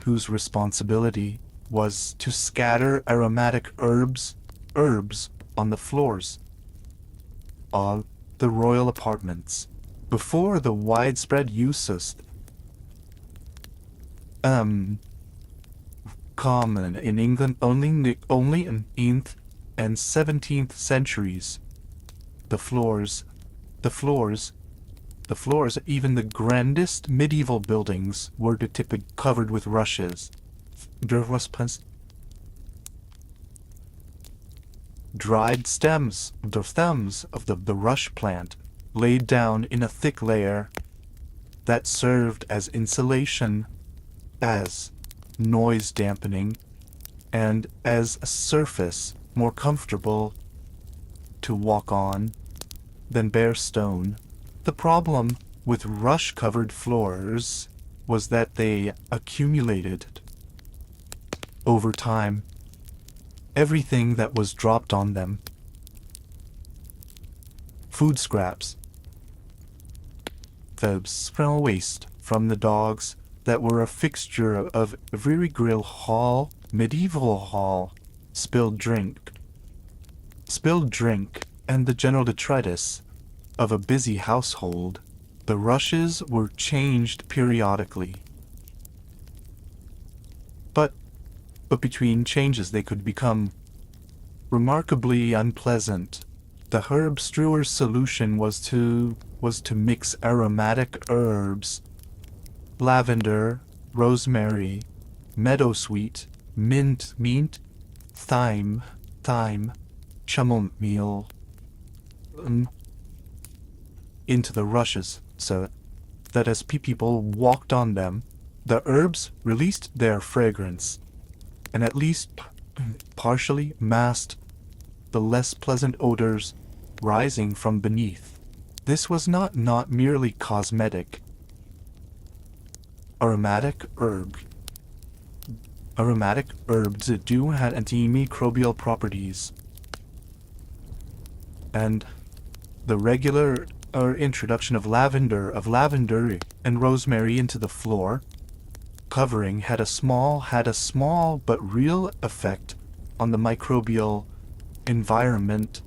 whose responsibility was to scatter aromatic herbs on the floors of the royal apartments. Before the widespread use of common in England only in 8th and 17th centuries, the floors, even the grandest medieval buildings were typically covered with rushes. Dried stems of the rush plant laid down in a thick layer that served as insulation, as noise dampening, and as a surface more comfortable to walk on than bare stone. The problem with rush-covered floors was that they accumulated over time everything that was dropped on them. Food scraps, the smell waste from the dogs that were a fixture of every grill hall, medieval hall, spilled drink, and the general detritus of a busy household. The rushes were changed periodically. But between changes they could become remarkably unpleasant. The herb strewer's solution was to mix aromatic herbs, lavender, rosemary, meadowsweet, mint, thyme, chamomile, into the rushes, so that as people walked on them, the herbs released their fragrance, and at least partially masked the less pleasant odors rising from beneath. This was not merely cosmetic. Aromatic herbs do had antimicrobial properties, and the regular introduction of lavender and rosemary into the floor covering had a small but real effect on the microbial environment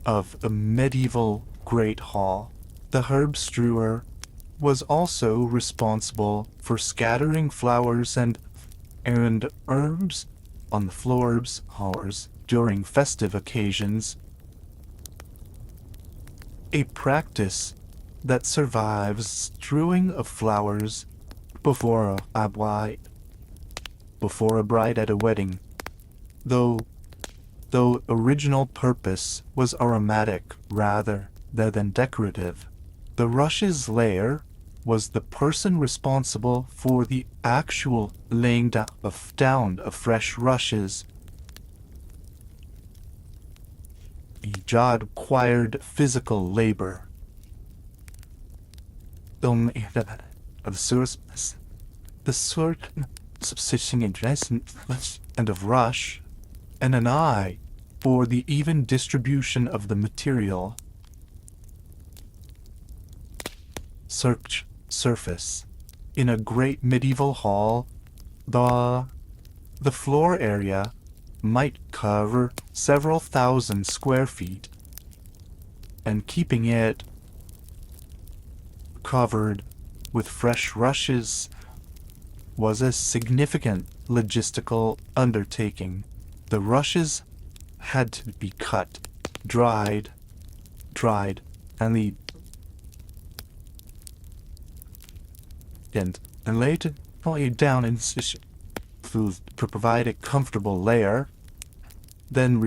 of a medieval great hall. The herb strewer was also responsible for scattering flowers and herbs on the floors during festive occasions, a practice that survives strewing of flowers before a bride at a wedding, though original purpose was aromatic rather than decorative. The rushes layer was the person responsible for the actual laying down of fresh rushes. The job required physical labor. The sort subsisting interest and of rush, and an eye for the even distribution of the material. Surface. In a great medieval hall, the floor area might cover several thousand square feet, and keeping it covered with fresh rushes was a significant logistical undertaking. The rushes had to be cut, dried, and laid down in food to provide a comfortable layer, then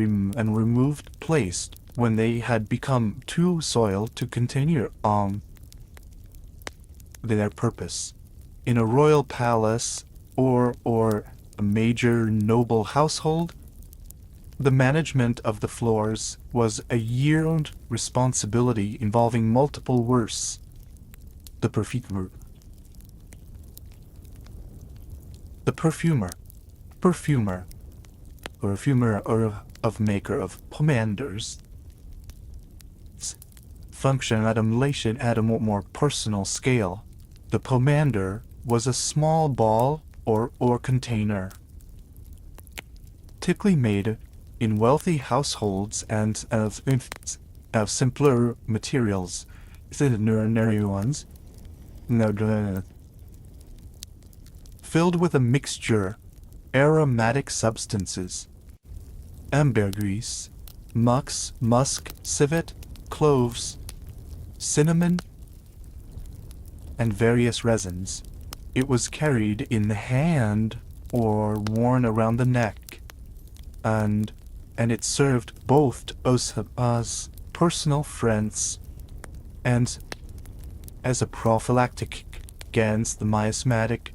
placed when they had become too soiled to continue on their purpose. In a royal palace or a major noble household, the management of the floors was a year-round responsibility involving multiple works. The perfumer, or maker of pomanders, function at a more personal scale. The pomander was a small ball or container, typically made in wealthy households and of simpler materials, filled with a mixture aromatic substances, ambergris, musk, civet, cloves, cinnamon, and various resins. It was carried in the hand or worn around the neck, and it served both as personal friends and as a prophylactic against the miasmatic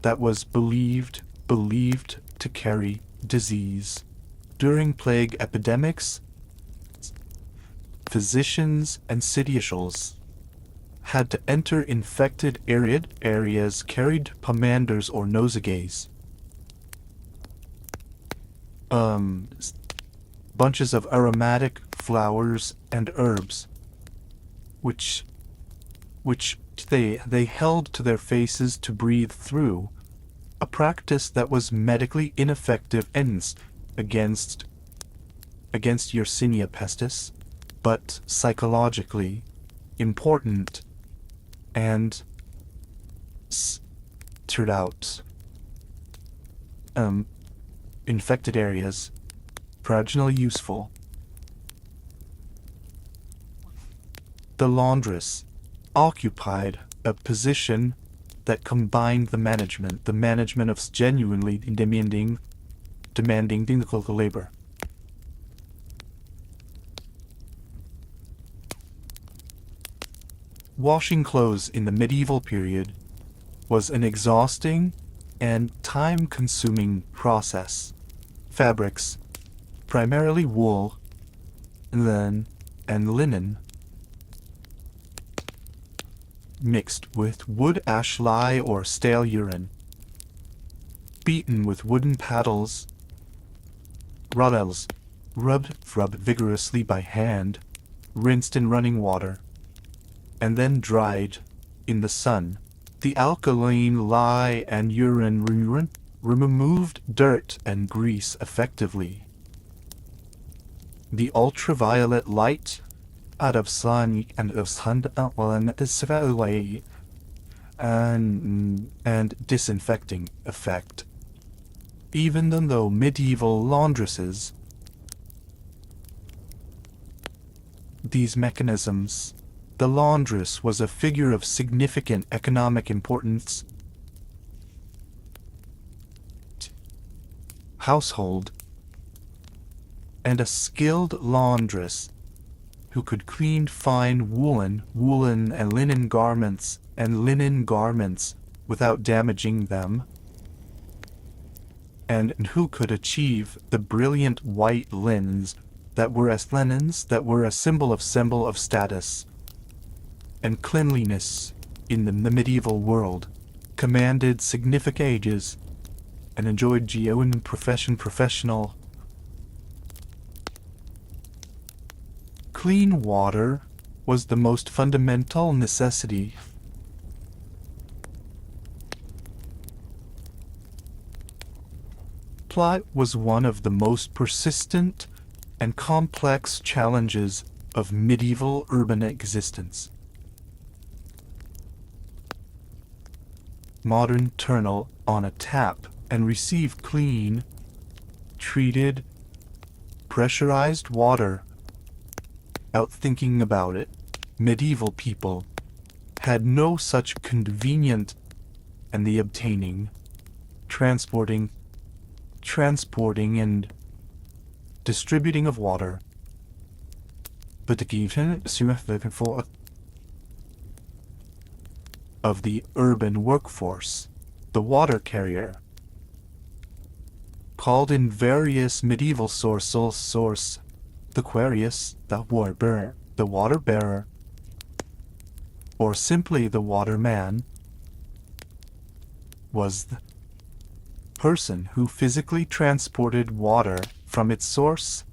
that was believed to carry disease. During plague epidemics, physicians and city officials had to enter infected arid areas carried pomanders or nosegays. Bunches of aromatic flowers and herbs, which they held to their faces to breathe through, a practice that was medically ineffective against Yersinia pestis, but psychologically important and turned out infected areas marginally useful. The laundress occupied a position that combined the management of genuinely demanding clinical labor. Washing clothes in the medieval period was an exhausting and time-consuming process. Fabrics, primarily wool, and linen, mixed with wood ash lye or stale urine, beaten with wooden paddles, rubbed vigorously by hand, rinsed in running water, and then dried in the sun. The alkaline lye and urine removed dirt and grease effectively. The ultraviolet light out of sun and disinfecting effect. Even though medieval laundresses, these mechanisms, the laundress was a figure of significant economic importance. Household, and a skilled laundress who could clean fine woolen and linen garments without damaging them, and who could achieve the brilliant white linens that were a symbol of status and cleanliness in the medieval world, commanded significant wages, and enjoyed genuine professional. Clean water was the most fundamental necessity. Supply was one of the most persistent and complex challenges of medieval urban existence. Modern turn on a tap and receive clean, treated, pressurized water without thinking about it. Medieval people had no such convenient and the obtaining, transporting and distributing of water, but the given of the urban workforce, the water carrier, called in various medieval source, the quarius, the water bearer, or simply the waterman, was the person who physically transported water from its source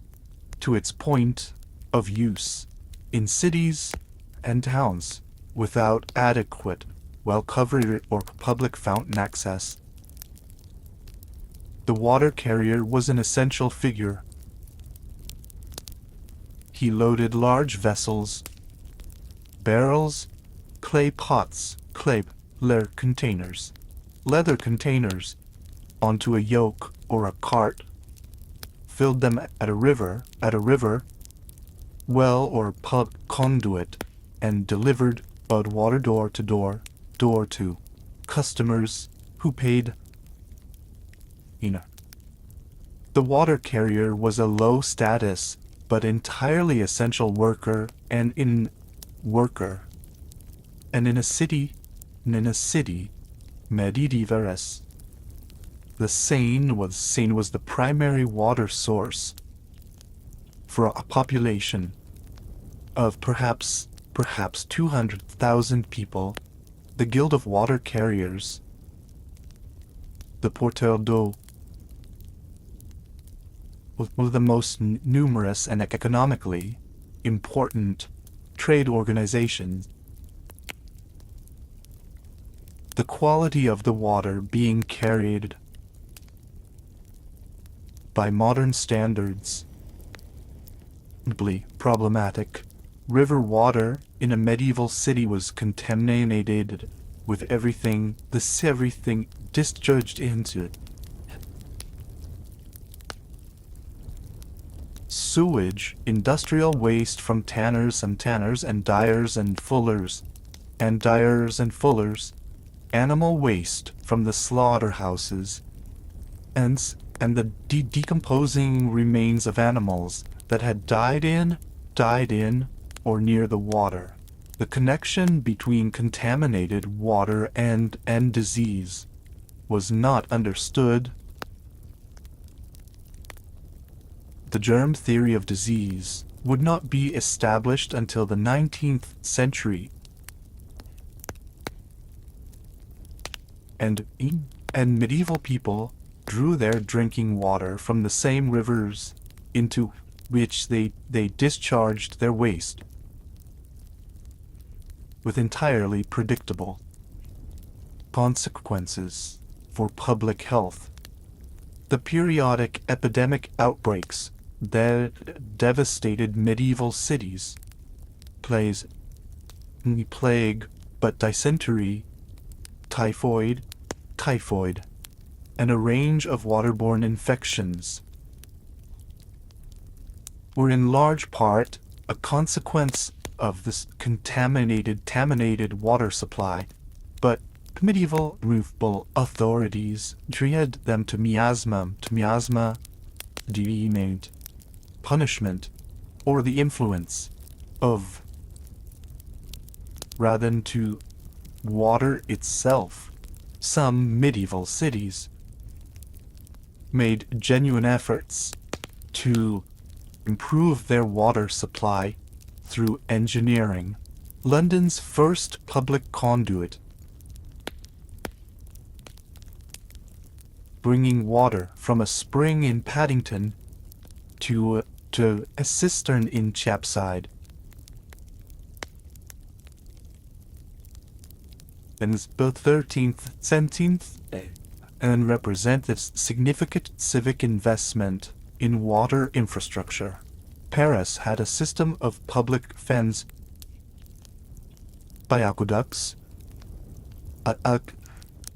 to its point of use in cities and towns without adequate, well-covered or public fountain access. The water carrier was an essential figure. He loaded large vessels, barrels, clay pots, leather containers, onto a yoke or a cart, filled them at a river, well or pub conduit, and delivered water door to customers who paid. The water carrier was a low status but entirely essential worker, and in a city, medievalis, the Seine was the primary water source for a population of perhaps perhaps 200,000 people, the Guild of Water Carriers, the Porteur d'eau, was one of the most numerous and economically important trade organizations. The quality of the water being carried by modern standards problematic. River water in a medieval city was contaminated with everything discharged into it. Sewage, industrial waste from tanners and dyers and fullers, animal waste from the slaughterhouses, and the decomposing remains of animals that had died in, or near the water. The connection between contaminated water and disease was not understood. The germ theory of disease would not be established until the 19th century. And medieval people drew their drinking water from the same rivers into which they discharged their waste, with entirely predictable consequences for public health. The periodic epidemic outbreaks that devastated medieval cities, plague, but dysentery, typhoid, and a range of waterborne infections, were in large part a consequence of this contaminated water supply, but medieval municipal authorities treated them to miasma, demeaned punishment, or the influence of, rather than to water itself. Some medieval cities made genuine efforts to improve their water supply through engineering. London's first public conduit, bringing water from a spring in Paddington to a cistern in Chapside, in the 13th, 17th, and represented significant civic investment in water infrastructure. Paris had a system of public fens by aqueducts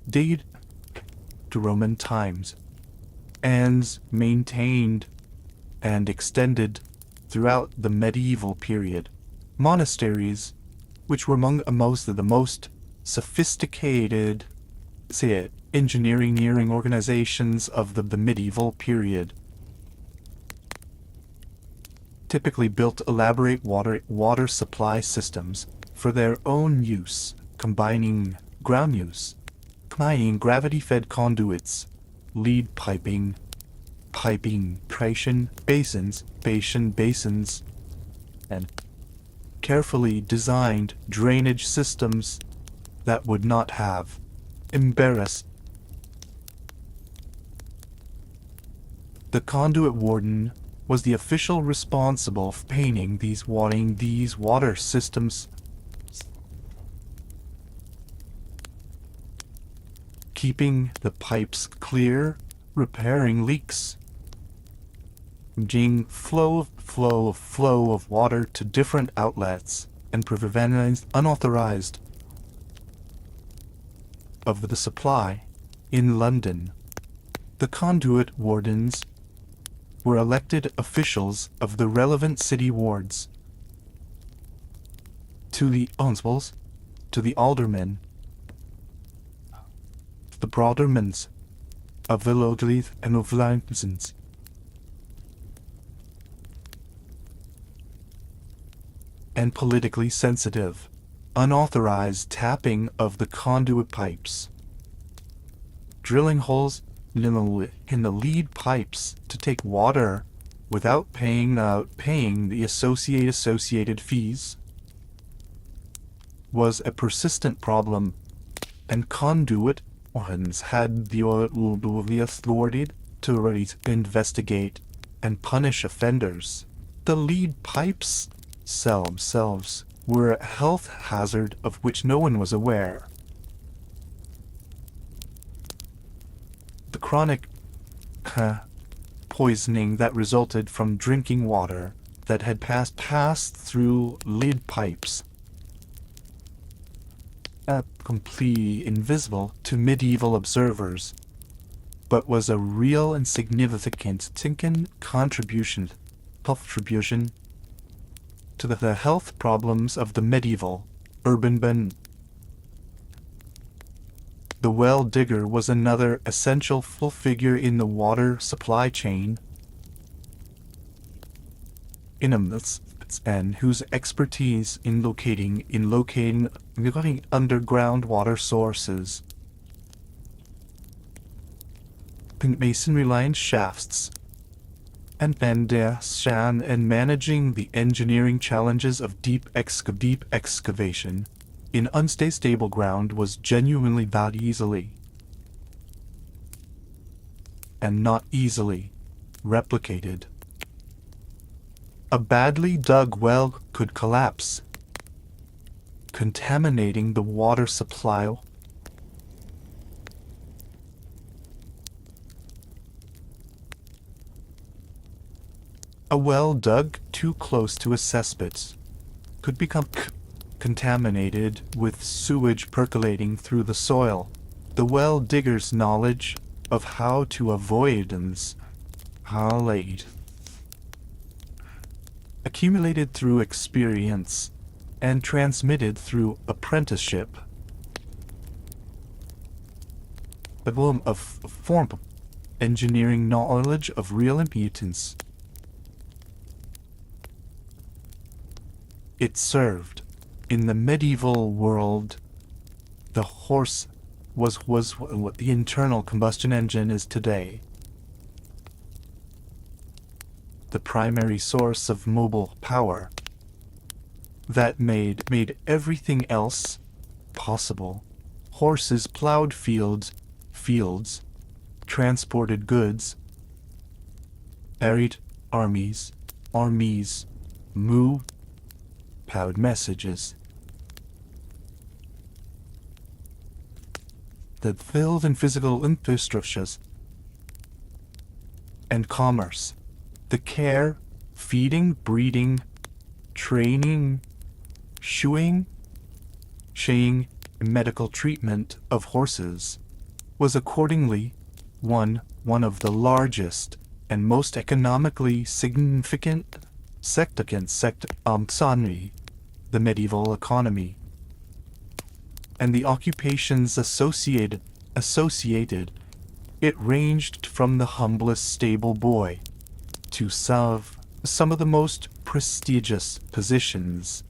dated to Roman times, and maintained and extended throughout the medieval period. Monasteries, which were among the most sophisticated engineering organizations of the medieval period, typically built elaborate water supply systems for their own use, combining gravity-fed conduits, lead piping, basins, and carefully designed drainage systems that would not have embarrassed the conduit warden. Was the official responsible for painting these water systems, keeping the pipes clear, repairing leaks, managing flow of water to different outlets, and preventing unauthorized of the supply. In London, the conduit wardens were elected officials of the relevant city wards. To the constables, to the aldermen, the brodermans of Villogleith and of Lynsons, and politically sensitive, unauthorized tapping of the conduit pipes, drilling holes in the lead pipes to take water without paying the associated fees, was a persistent problem, and conduit ones had the authority to investigate and punish offenders. The lead pipes themselves were a health hazard of which no one was aware. The chronic poisoning that resulted from drinking water that had passed through lead pipes, completely invisible to medieval observers, but was a real and significant contribution to the health problems of the medieval urban. The well digger was another essential figure in the water supply chain, and whose expertise in locating underground water sources, masonry line shafts, and managing the engineering challenges of deep excavation in unstable ground was genuinely not easily replicated. A badly dug well could collapse, contaminating the water supply. A well dug too close to a cesspit could become contaminated with sewage percolating through the soil. The well digger's knowledge of how to avoid accumulated through experience and transmitted through apprenticeship. The form of engineering knowledge of real impotence. It served. In the medieval world, the horse was what the internal combustion engine is today. The primary source of mobile power that made everything else possible. Horses plowed fields, transported goods, carried armies, moved powered messages. That filled in physical infrastructures and commerce. The care, feeding, breeding, training, shoeing, and medical treatment of horses was accordingly one of the largest and most economically significant the medieval economy, and the occupations associated. It ranged from the humblest stable boy to some of the most prestigious positions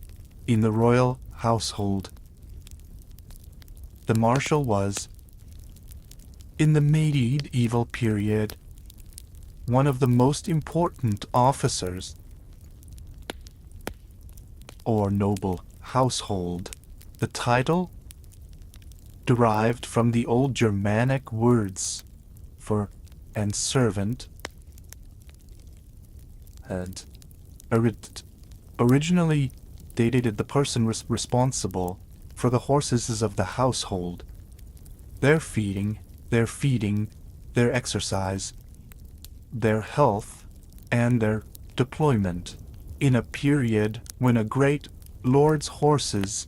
in the royal household. The marshal was, in the medieval period, one of the most important officers or noble household. The title derived from the old Germanic words for and servant, and originally dated the person responsible for the horses of the household, their feeding, their exercise, their health, and their deployment, in a period when a great lord's horses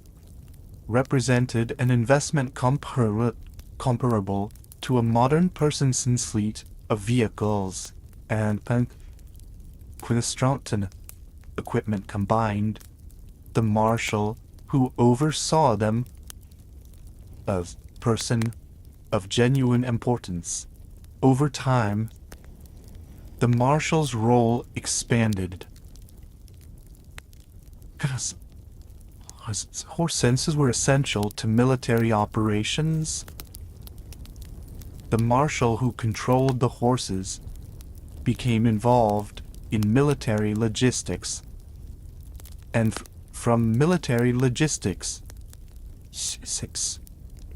represented an investment comparable to a modern person's fleet of vehicles and equestrian equipment combined. The marshal who oversaw them, a person of genuine importance. Over time, the marshal's role expanded. Horse senses were essential to military operations. The marshal who controlled the horses became involved in military logistics, and from military logistics 6.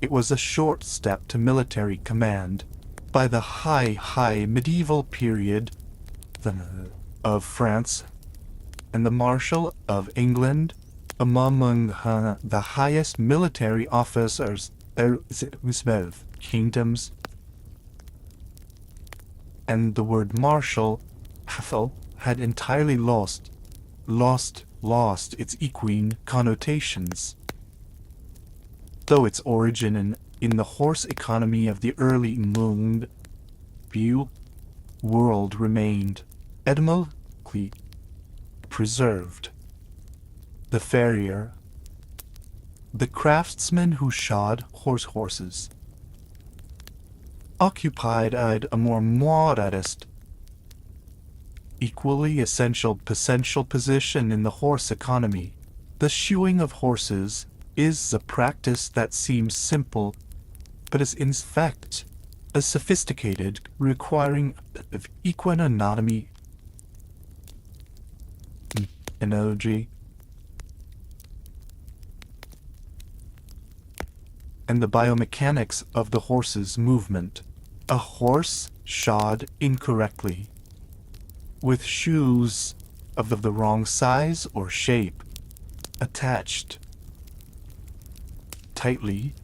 It was a short step to military command. By the high medieval period of France and the Marshal of England, among the highest military officers kingdoms, and the word marshal had entirely lost its equine connotations. Though its origin in the horse economy of the early world remained etymologically preserved. The farrier, the craftsman who shod horses, occupied a more modest, equally essential position in the horse economy. The shoeing of horses is a practice that seems simple, but is in fact a sophisticated, requiring of equine anatomy, analogy, and the biomechanics of the horse's movement. A horse shod incorrectly, with shoes of the wrong size or shape, attached tightly,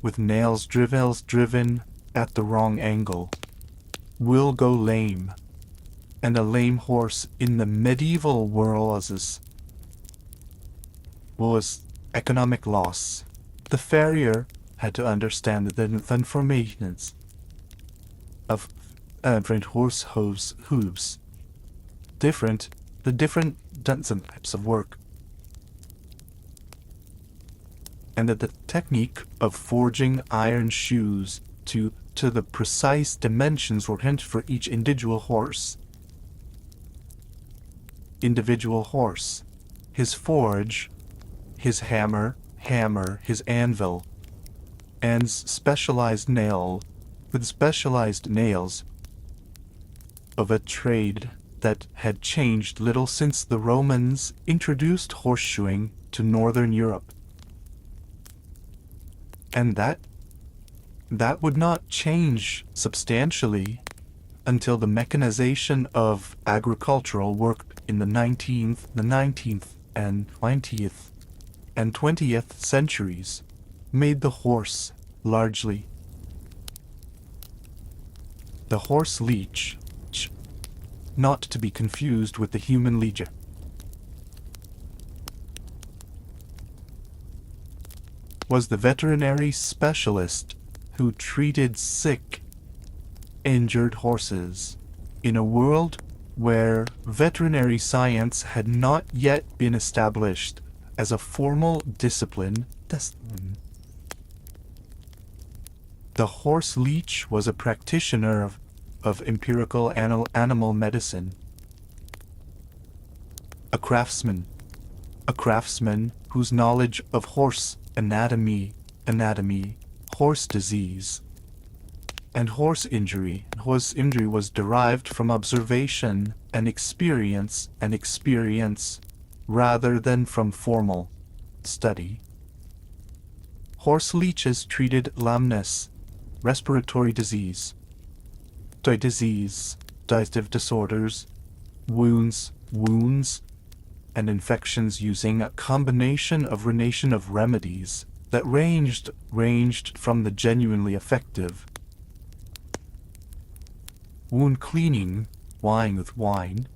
with nails driven at the wrong angle, will go lame, and a lame horse in the medieval world was economic loss. The farrier had to understand the informations of different horse hooves, the different types of work, and that the technique of forging iron shoes to the precise dimensions were hint for each individual horse. His forge, his hammer, his anvil, and specialized nails of a trade that had changed little since the Romans introduced horseshoeing to northern Europe. And that would not change substantially until the mechanization of agricultural work in the 19th and 20th centuries made the horse largely the horse leech, not to be confused with the human leger, was the veterinary specialist who treated sick, injured horses in a world where veterinary science had not yet been established as a formal discipline. The horse leech was a practitioner of empirical animal medicine, a craftsman whose knowledge of horse anatomy, horse disease, and horse injury was derived from observation and experience rather than from formal study. Horse leeches treated lameness, respiratory disease, digestive disorders, wounds, and infections using a combination of remedies that ranged from the genuinely effective wound cleaning, with wine,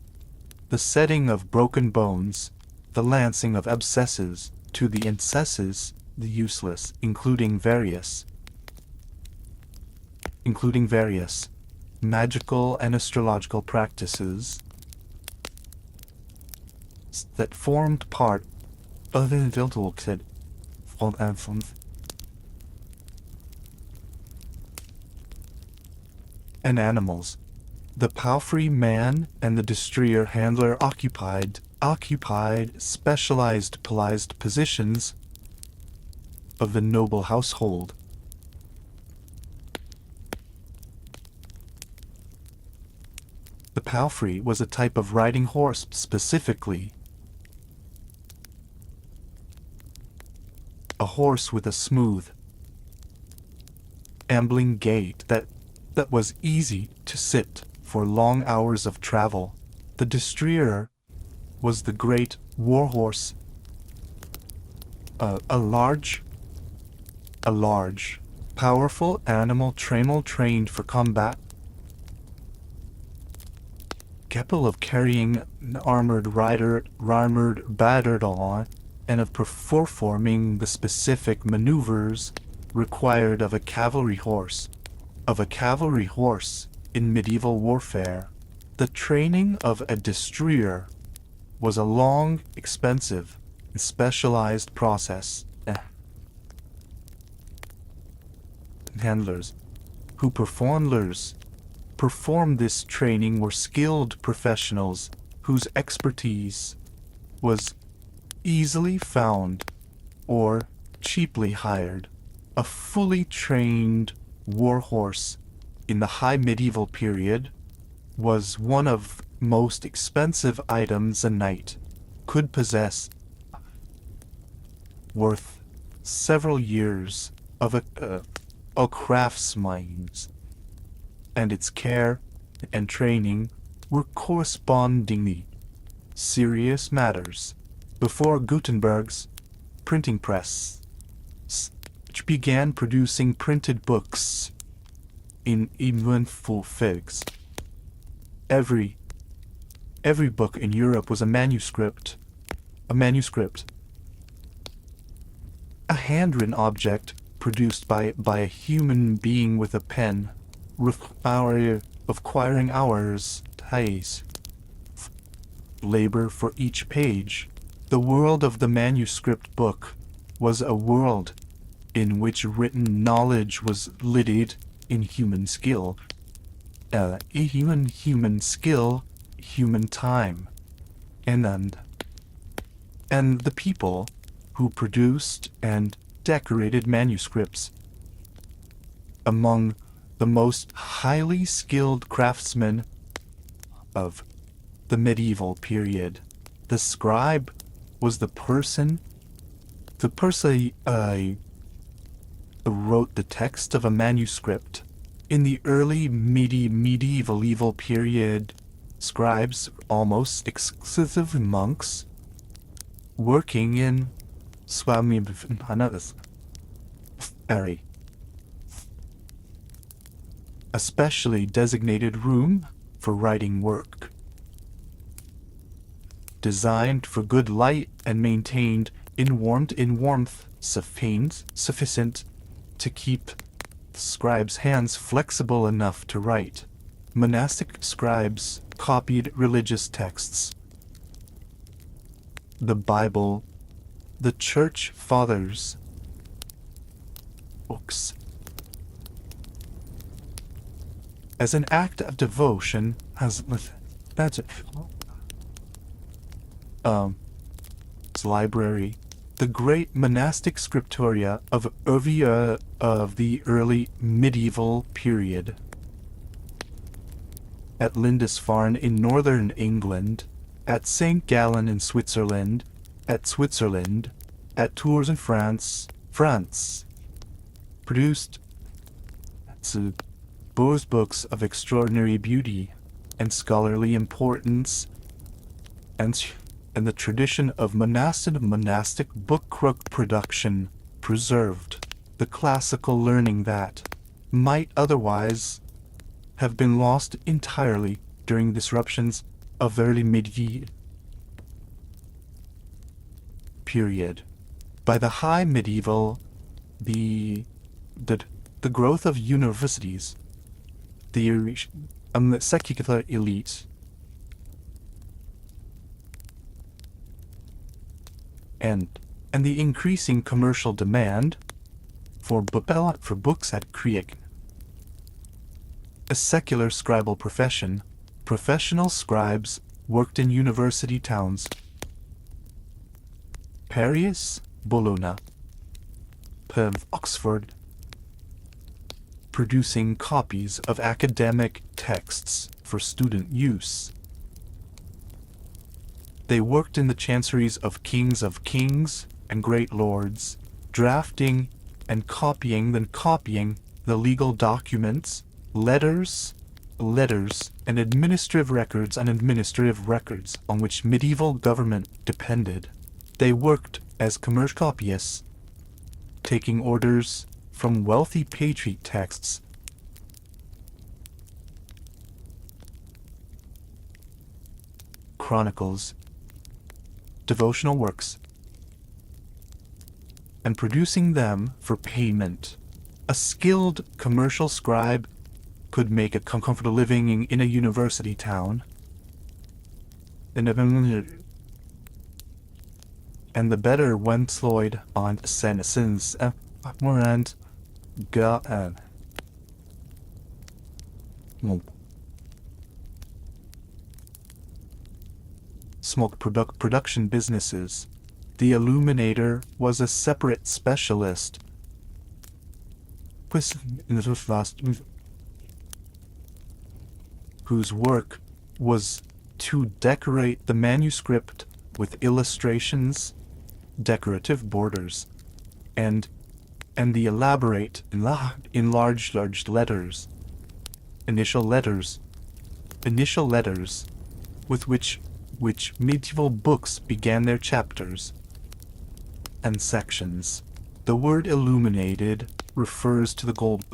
the setting of broken bones, the lancing of abscesses, to the incesses, the useless, including various magical and astrological practices that formed part of the intellectual and animals. The palfrey man and the destrier handler occupied specialized positions of the noble household. The palfrey was a type of riding horse specifically horse with a smooth, ambling gait that was easy to sit for long hours of travel. The destrier was the great warhorse, a large, powerful animal trained for combat, capable of carrying an armored battered and of performing the specific maneuvers required of a cavalry horse. In medieval warfare, the training of a destrier was a long, expensive, and specialized process. Handlers who performed this training were skilled professionals whose expertise was easily found or cheaply hired. A fully trained warhorse in the high medieval period was one of the most expensive items a knight could possess, worth several years of a craftsman's, and its care and training were correspondingly serious matters. Before Gutenberg's printing press, which began producing printed books in eventful figs, every book in Europe was a manuscript, a handwritten object produced by a human being with a pen, requiring hours, days, labor for each page. The world of the manuscript book was a world in which written knowledge was lidded in human skill, human time, and the people who produced and decorated manuscripts. Among the most highly skilled craftsmen of the medieval period, the scribe was the person wrote the text of a manuscript. In the early medieval period, scribes, almost exclusively monks, working in a specially designated room for writing work, designed for good light and maintained in warmth sufficient to keep the scribe's hands flexible enough to write. Monastic scribes copied religious texts, the Bible, the Church Fathers' books, as an act of devotion. Library, the great monastic scriptoria of the early medieval period. At Lindisfarne in northern England, at St. Gallen in Switzerland, at Tours in France, produced those books of extraordinary beauty and scholarly importance, and the tradition of monastic book production preserved the classical learning that might otherwise have been lost entirely during disruptions of early medieval period. By the high medieval, the growth of universities, the secular elite, and the increasing commercial demand for books had created a secular scribal profession. Professional scribes worked in university towns, Paris, Bologna, Oxford, producing copies of academic texts for student use. They worked in the chanceries of kings and great lords, drafting and copying the legal documents, letters, and administrative records on which medieval government depended. They worked as commercial copyists, taking orders from wealthy patriot texts, chronicles, devotional works, and producing them for payment. A skilled commercial scribe could make a comfortable living in a university town. And the better when employed on senescence and smoke production businesses. The illuminator was a separate specialist whose work was to decorate the manuscript with illustrations, decorative borders, and the elaborate enlarged letters, initial letters with which medieval books began their chapters and sections. The word illuminated refers to the gold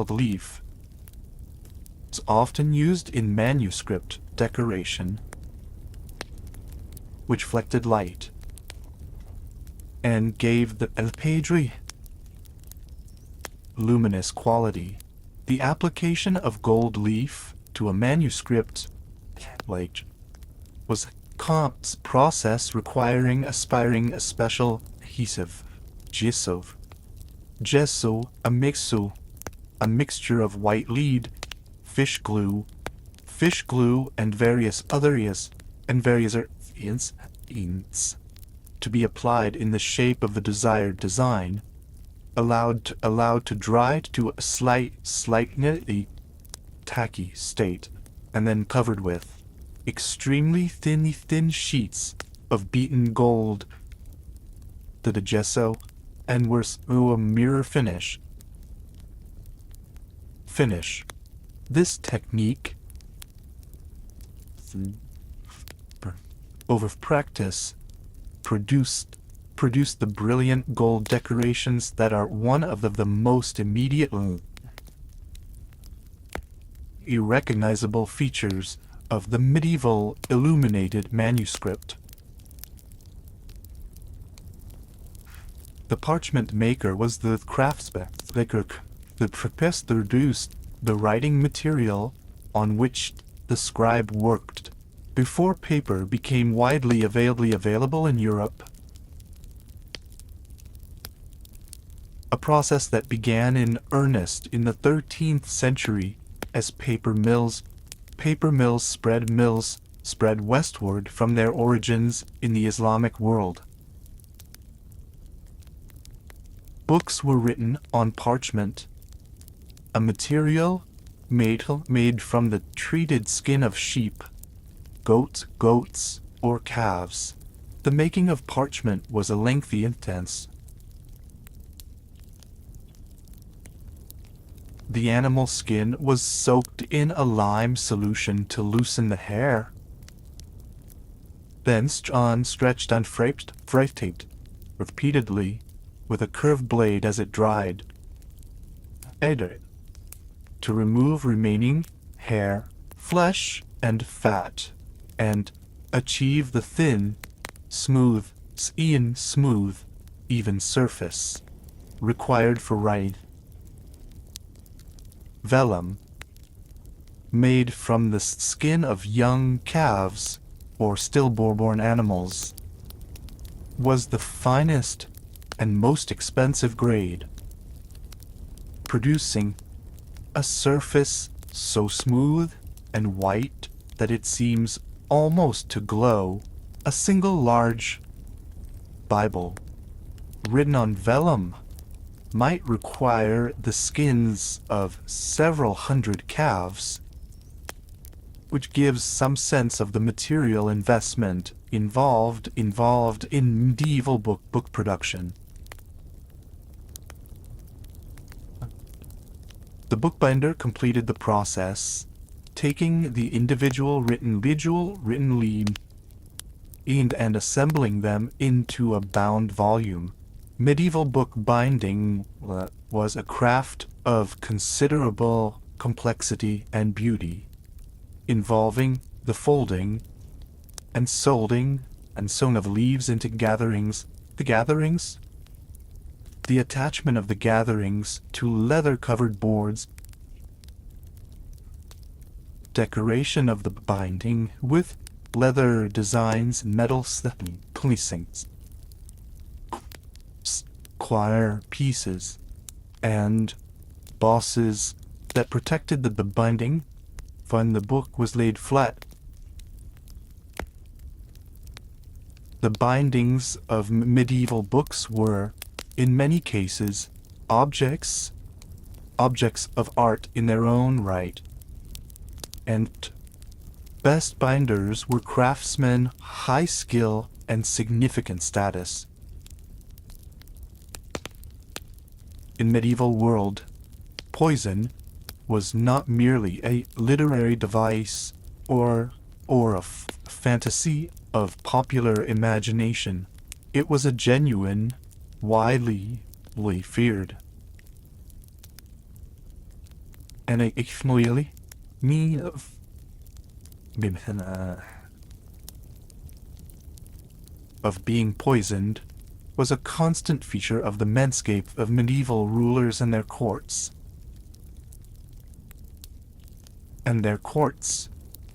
leaf. It's often used in manuscript decoration, which reflected light and gave the page luminous quality. The application of gold leaf to a manuscript was a complex process requiring a special adhesive, gesso, a mixture of white lead, fish glue, and various other inks to be applied in the shape of the desired design, allowed to dry to a slightly tacky state, and then covered with extremely thin sheets of beaten gold to the gesso, and were a mirror finish. This technique, over practice, produced the brilliant gold decorations that are one of the most immediate irrecognizable features of the medieval illuminated manuscript. The parchment maker was the craftsman that produced the writing material on which the scribe worked before paper became widely available in Europe. A process that began in earnest in the 13th century as paper mills spread westward from their origins in the Islamic world. Books were written on parchment, a material made from the treated skin of sheep, goats, or calves. The making of parchment was a lengthy intense. The animal skin was soaked in a lime solution to loosen the hair, then stretched and taped repeatedly with a curved blade as it dried, to remove remaining hair, flesh, and fat, and achieve the thin, smooth, even surface required for writing. Vellum, made from the skin of young calves or stillborn animals, was the finest and most expensive grade, producing a surface so smooth and white that it seems almost to glow. A single large Bible written on vellum might require the skins of several hundred calves, which gives some sense of the material investment involved in medieval book production. The bookbinder completed the process, taking the individual written lead and assembling them into a bound volume. Medieval book binding was a craft of considerable complexity and beauty, involving the folding and sewing of leaves into gatherings, the attachment of the gatherings to leather-covered boards, decoration of the binding with leather designs, metal placings, square pieces, and bosses that protected the binding when the book was laid flat. The bindings of medieval books were, in many cases, objects of art in their own right, and best binders were craftsmen, high skill, and significant status. In medieval world, poison was not merely a literary device or a fantasy of popular imagination. It was a genuine, widely feared, and of being poisoned was a constant feature of the landscape of medieval rulers and their courts.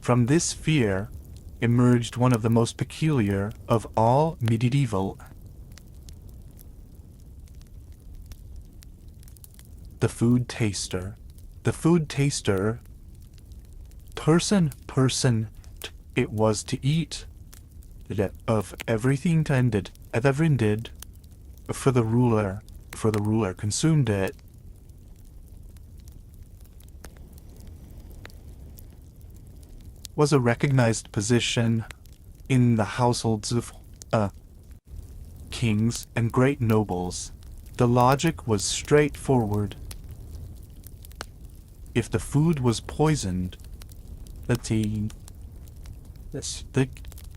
From this fear emerged one of the most peculiar of all medieval, the food taster. The food taster, person it was to eat of everything tended, for the ruler consumed it. Was a recognized position in the households of kings and great nobles. The logic was straightforward. If the food was poisoned, the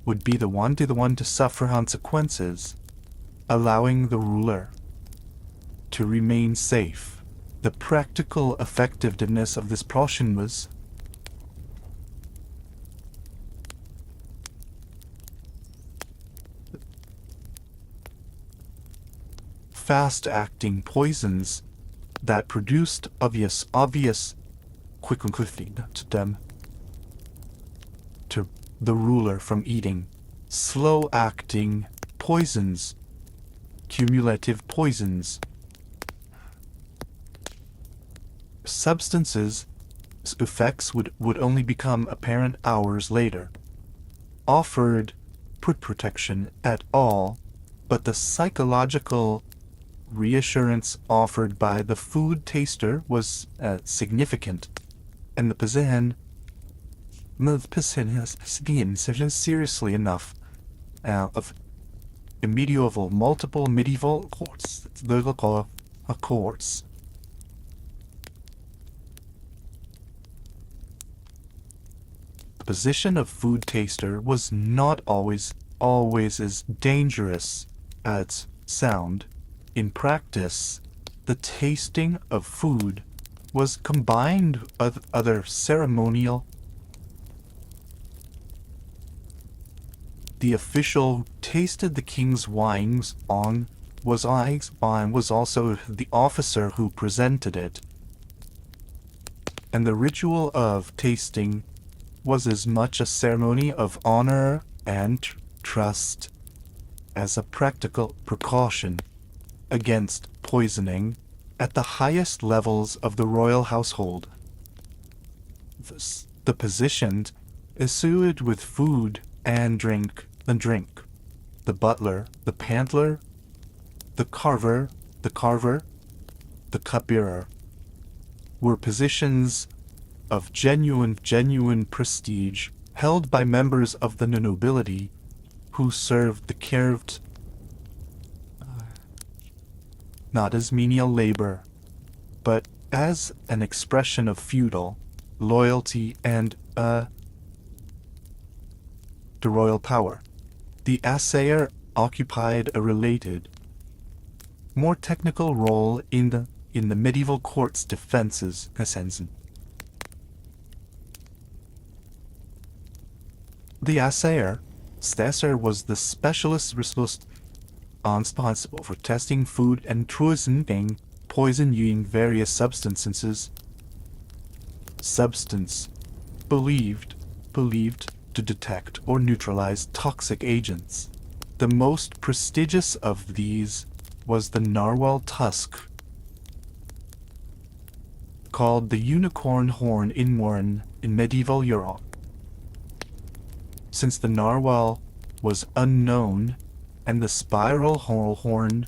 would be the one to suffer consequences, allowing the ruler to remain safe. The practical effectiveness of this precaution was fast-acting poisons that produced obvious quickly to them, to the ruler from eating. Slow-acting poisons, cumulative poisons, substances effects would only become apparent hours later, offered protection at all, but the psychological reassurance offered by the food taster was significant, and the position has been seriously enough of multiple medieval courts. They call courts. The position of food taster was not always as dangerous as sound. In practice, the tasting of food was combined with other ceremonial. The official tasted the king's wines was also the officer who presented it, and the ritual of tasting was as much a ceremony of honor and trust as a practical precaution against poisoning at the highest levels of the royal household. The positioned issued with food and drink. The butler, the pantler, the carver, the cupbearer were positions of genuine prestige held by members of the nobility who served the carved not as menial labor, but as an expression of feudal loyalty and to royal power. The assayer occupied a related, more technical role in the medieval court's defenses. The assayer was the specialist responsible for testing food and poisoning various substances. Believed to detect or neutralize toxic agents. The most prestigious of these was the narwhal tusk, called the unicorn horn in medieval Europe. Since the narwhal was unknown and the spiral horn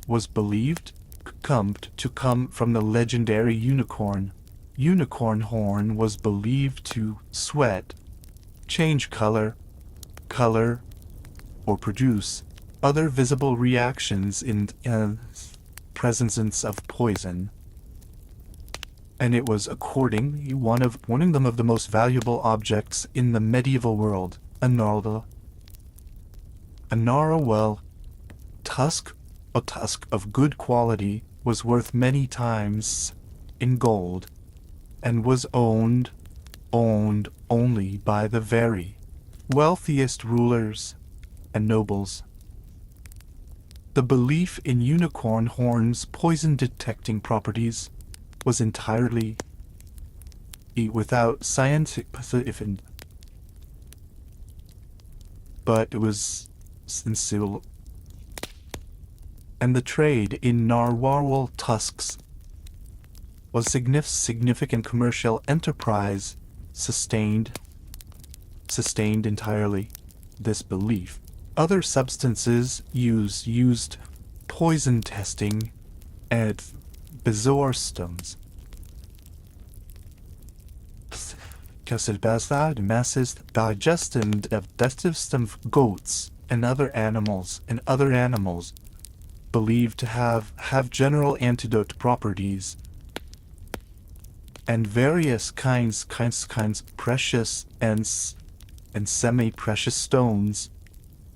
was believed to come from the legendary unicorn horn was believed to sweat, change color, or produce other visible reactions in presence of poison. And it was accordingly one of the most valuable objects in the medieval world. A narwhal tusk, a tusk of good quality, was worth many times in gold, and was owned only by the very wealthiest rulers and nobles. The belief in unicorn horns' poison-detecting properties was entirely without scientific, but it was sincere, and the trade in narwhal tusks was significant commercial enterprise sustained entirely this belief. Other substances used poison testing at bizarre stones. Masses digestive system of goats and other animals believed to have general antidote properties, and various kinds precious and semi-precious stones,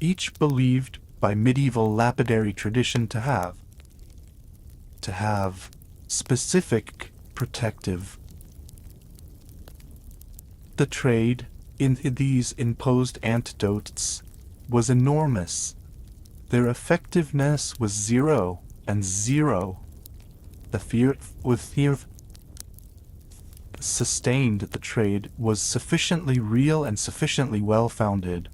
each believed by medieval lapidary tradition to have specific protective. The trade in these imposed antidotes was enormous. Their effectiveness was zero. The fear sustained the trade was sufficiently real and sufficiently well-founded.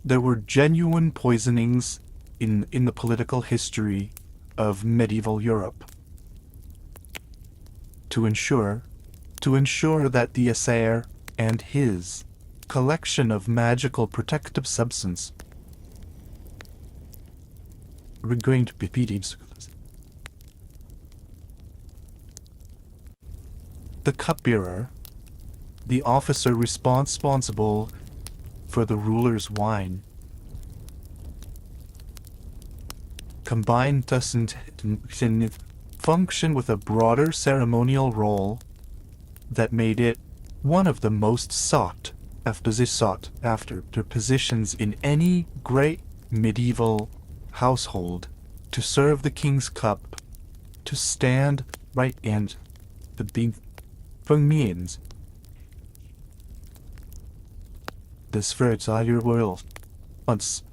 There were genuine poisonings in the political history of medieval Europe. To ensure that the assayer and his collection of magical protective substance were going to be beating. The cupbearer, the officer responsible for the ruler's wine, combined doesn't function with a broader ceremonial role that made it one of the most sought after positions in any great medieval household. To serve the king's cup, to stand right and the being means this fertile world once.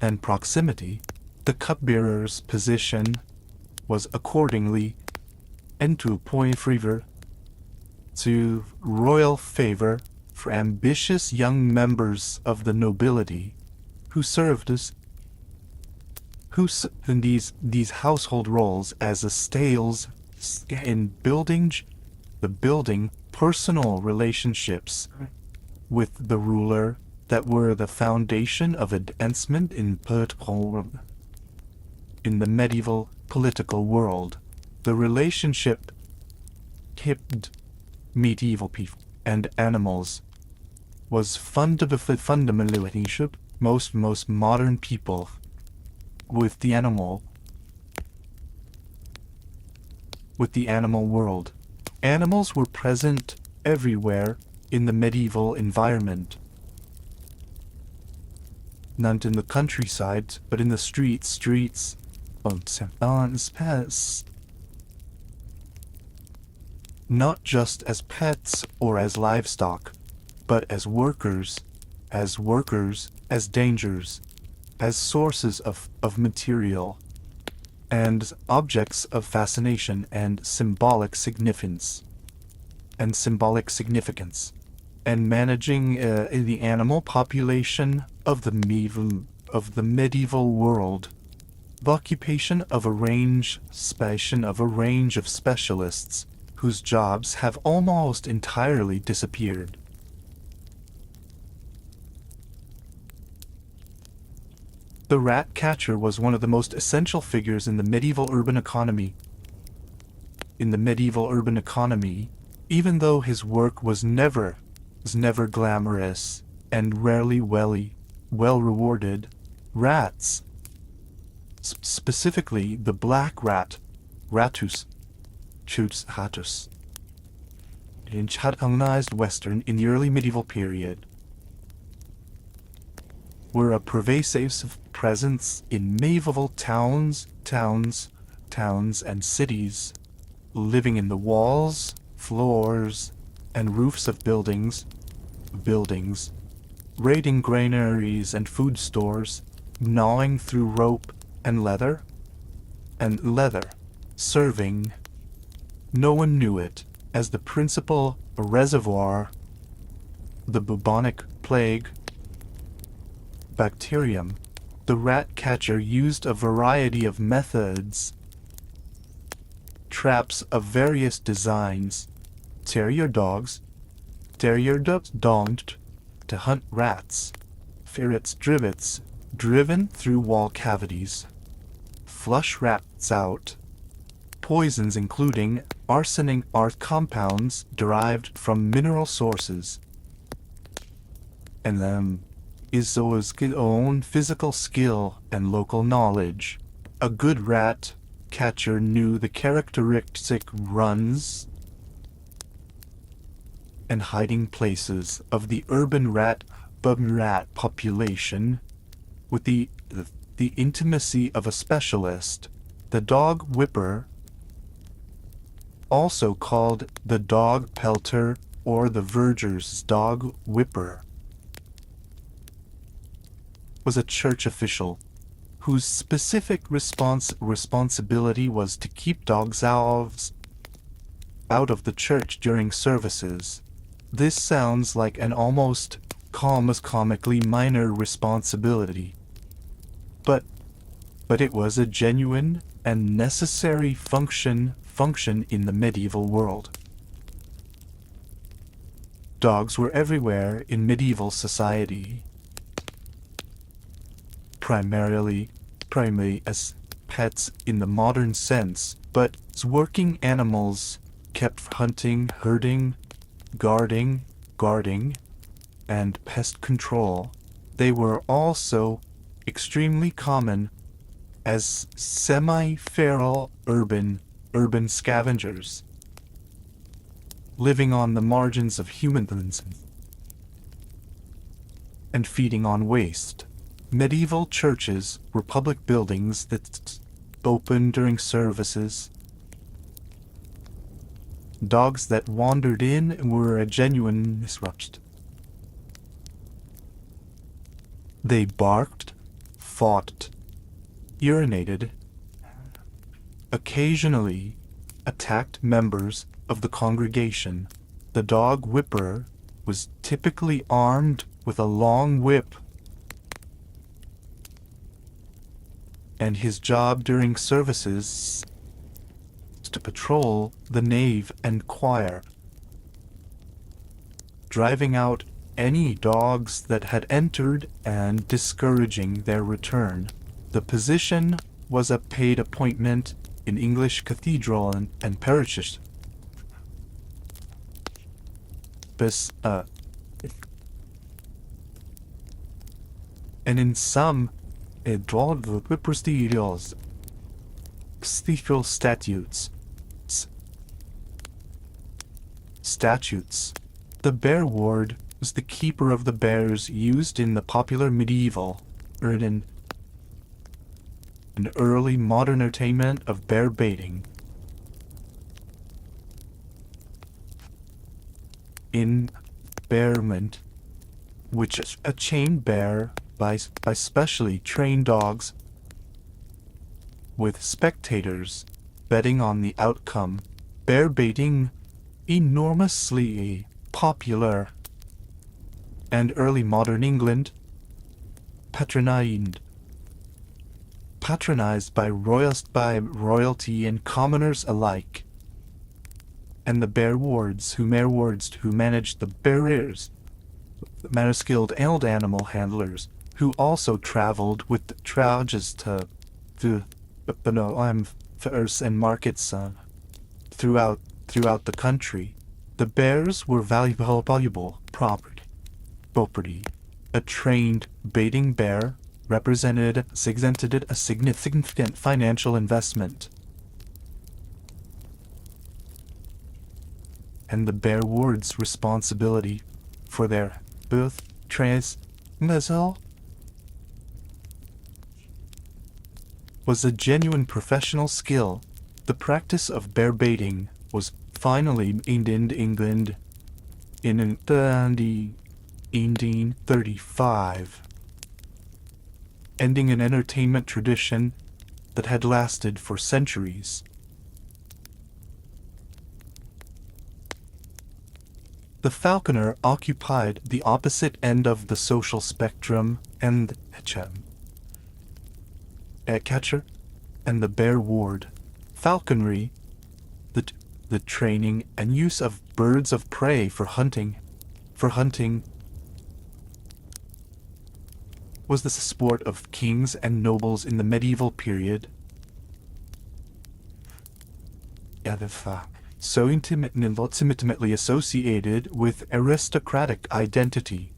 And proximity, the cupbearer's position was accordingly into point to royal favor for ambitious young members of the nobility who served in these household roles as a stales in building personal relationships with the ruler that were the foundation of advancement in the medieval political world. The relationship kept medieval people and animals was fundamentally most modern people with the animal world. Animals were present everywhere in the medieval environment. Not in the countryside, but in the streets. Not just as pets or as livestock, but as workers, as dangers, as sources of material, and objects of fascination and symbolic significance. And managing the animal population of the medieval world. The occupation of a range of specialists whose jobs have almost entirely disappeared. The rat catcher was one of the most essential figures in the medieval urban economy. Even though his work was never glamorous and rarely well rewarded, rats, specifically the black rat, Ratus, recognized Western in the early medieval period, were a pervasive presence in medieval towns and cities, living in the walls, floors, and roofs of buildings, raiding granaries and food stores, gnawing through rope and leather, serving, no one knew it, as the principal reservoir, the bubonic plague bacterium. The rat catcher used a variety of methods, traps of various designs, terrier dogs donged to hunt rats, ferrets driven through wall cavities, flush rats out, poisons including arsenic compounds derived from mineral sources, and them is his own physical skill and local knowledge. A good rat catcher knew the characteristic runs and hiding places of the urban rat population with the intimacy of a specialist. The dog whipper, also called the dog pelter or the verger's dog whipper, was a church official whose specific responsibility was to keep dogs out of the church during services. This sounds like an almost comically minor responsibility, but it was a genuine and necessary function in the medieval world. Dogs were everywhere in medieval society, primarily as pets in the modern sense, but as working animals kept hunting, herding, guarding, and pest control. They were also extremely common as semi-feral urban scavengers, living on the margins of humans and feeding on waste. Medieval churches were public buildings that opened during services. Dogs that wandered in were a genuine disruption. They barked, fought, urinated, occasionally attacked members of the congregation. The dog whipper was typically armed with a long whip, and his job during services was to patrol the nave and choir, driving out any dogs that had entered and discouraging their return. The position was a paid appointment in English cathedral and parishes. and in some, it drawed the prestigious statutes. The bear ward was the keeper of the bears used in the popular medieval, or in an early modern entertainment of bear baiting. In bearment, which is a chained bear by specially trained dogs, with spectators betting on the outcome. Bear baiting, enormously popular, and early modern England, patronized by royalty and commoners alike, and the bear wards who managed the bears, skilled animal handlers who also traveled with the charges to fairs and markets throughout the country. The bears were valuable property. A trained baiting bear represented a significant financial investment. And the bear ward's responsibility for their was a genuine professional skill. The practice of bear baiting was finally in England in 1835, ending an entertainment tradition that had lasted for centuries. The falconer occupied the opposite end of the social spectrum, and catcher and the bear ward. Falconry, the training and use of birds of prey for hunting, was the sport of kings and nobles in the medieval period. So intimately associated with aristocratic identity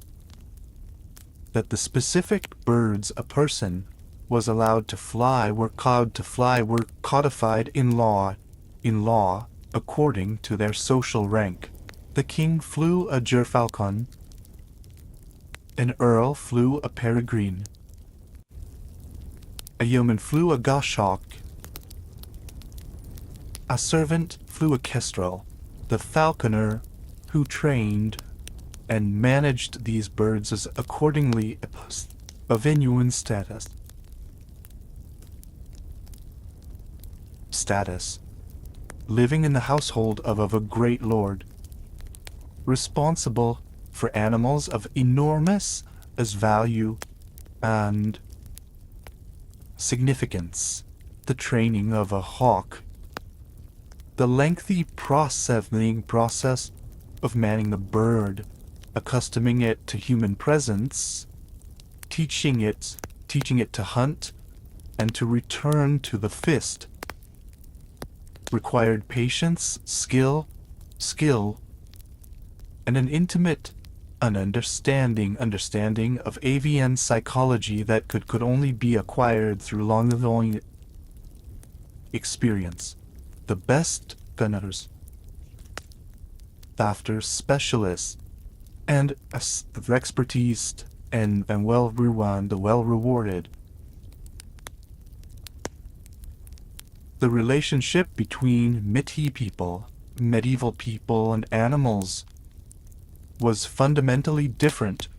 that the specific birds a person was allowed to fly were codified in law according to their social rank. The king flew a gerfalcon, an earl flew a peregrine, a yeoman flew a goshawk, a servant flew a kestrel. The falconer, who trained and managed these birds, is accordingly of genuine status, living in the household of a great lord, responsible for animals of enormous value and significance. The training of a hawk, the lengthy process of manning the bird, accustoming it to human presence, teaching it to hunt and to return to the fist, required patience, skill, and an understanding of avian psychology that could only be acquired through long experience. The best gunners, after specialists, and expertise and well rewarded. The relationship between medieval people and animals was fundamentally different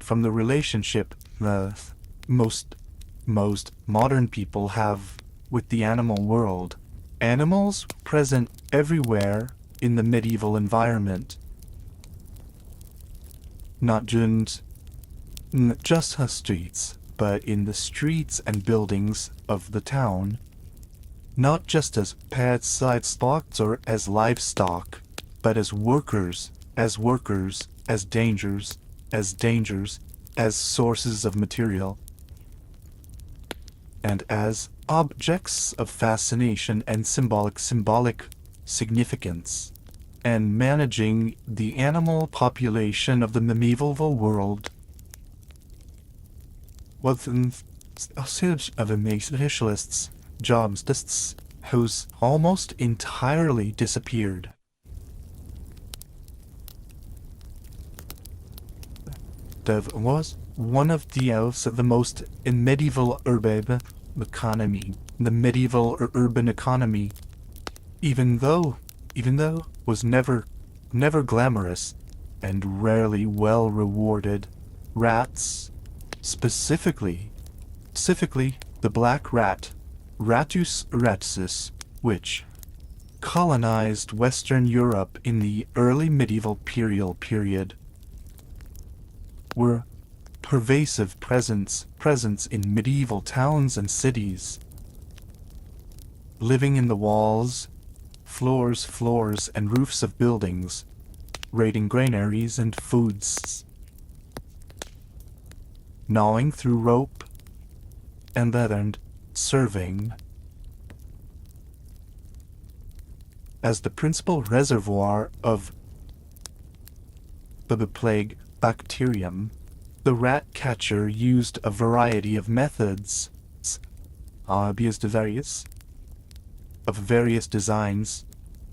from the relationship most modern people have with the animal world. Animals present everywhere in the medieval environment, not just the streets, but in the streets and buildings of the town, not just as pets, livestock, or as livestock, but as workers, as dangers, as sources of material, and as objects of fascination and symbolic significance. And managing the animal population of the medieval world was a search of specialists, jobs who's almost entirely disappeared. Dev was one of the elves of the most in medieval urban economy. The medieval urban economy, even though was never glamorous and rarely well rewarded. Rats, specifically the black rat, Ratus ratsus, which colonized Western Europe in the early medieval period, were pervasive presence in medieval towns and cities, living in the walls, floors and roofs of buildings, raiding granaries and foods, gnawing through rope and leather, and serving as the principal reservoir of the plague bacterium. The rat catcher used a variety of methods, of various designs.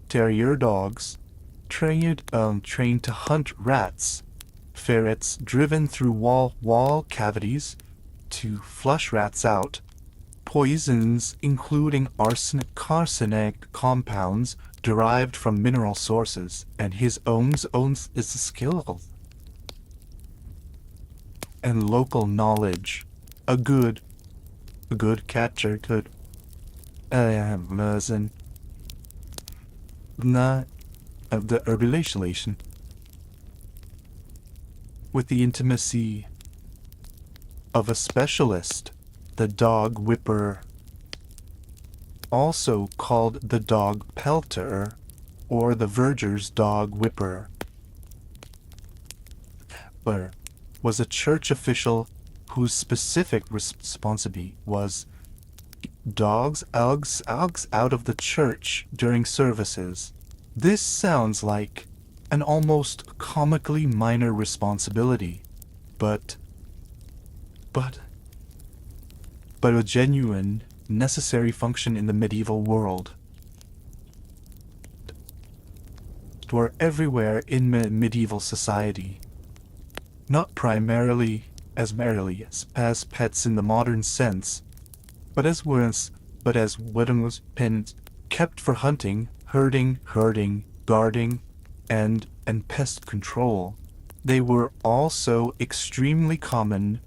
Terrier dogs, trained to hunt rats, ferrets driven through wall cavities to flush rats out, poisons including arsenic compounds derived from mineral sources, and his own is skill and local knowledge. A good catcher could listen not of the relation with the intimacy of a specialist, the dog whipper, also called the dog pelter or the verger's dog whipper, was a church official whose specific responsibility was dogs out of the church during services. This sounds like an almost comically minor responsibility, but a genuine, necessary function in the medieval world. Were everywhere in medieval society, not primarily as pets in the modern sense, but as weapons kept for hunting, herding, guarding, and pest control. They were also extremely common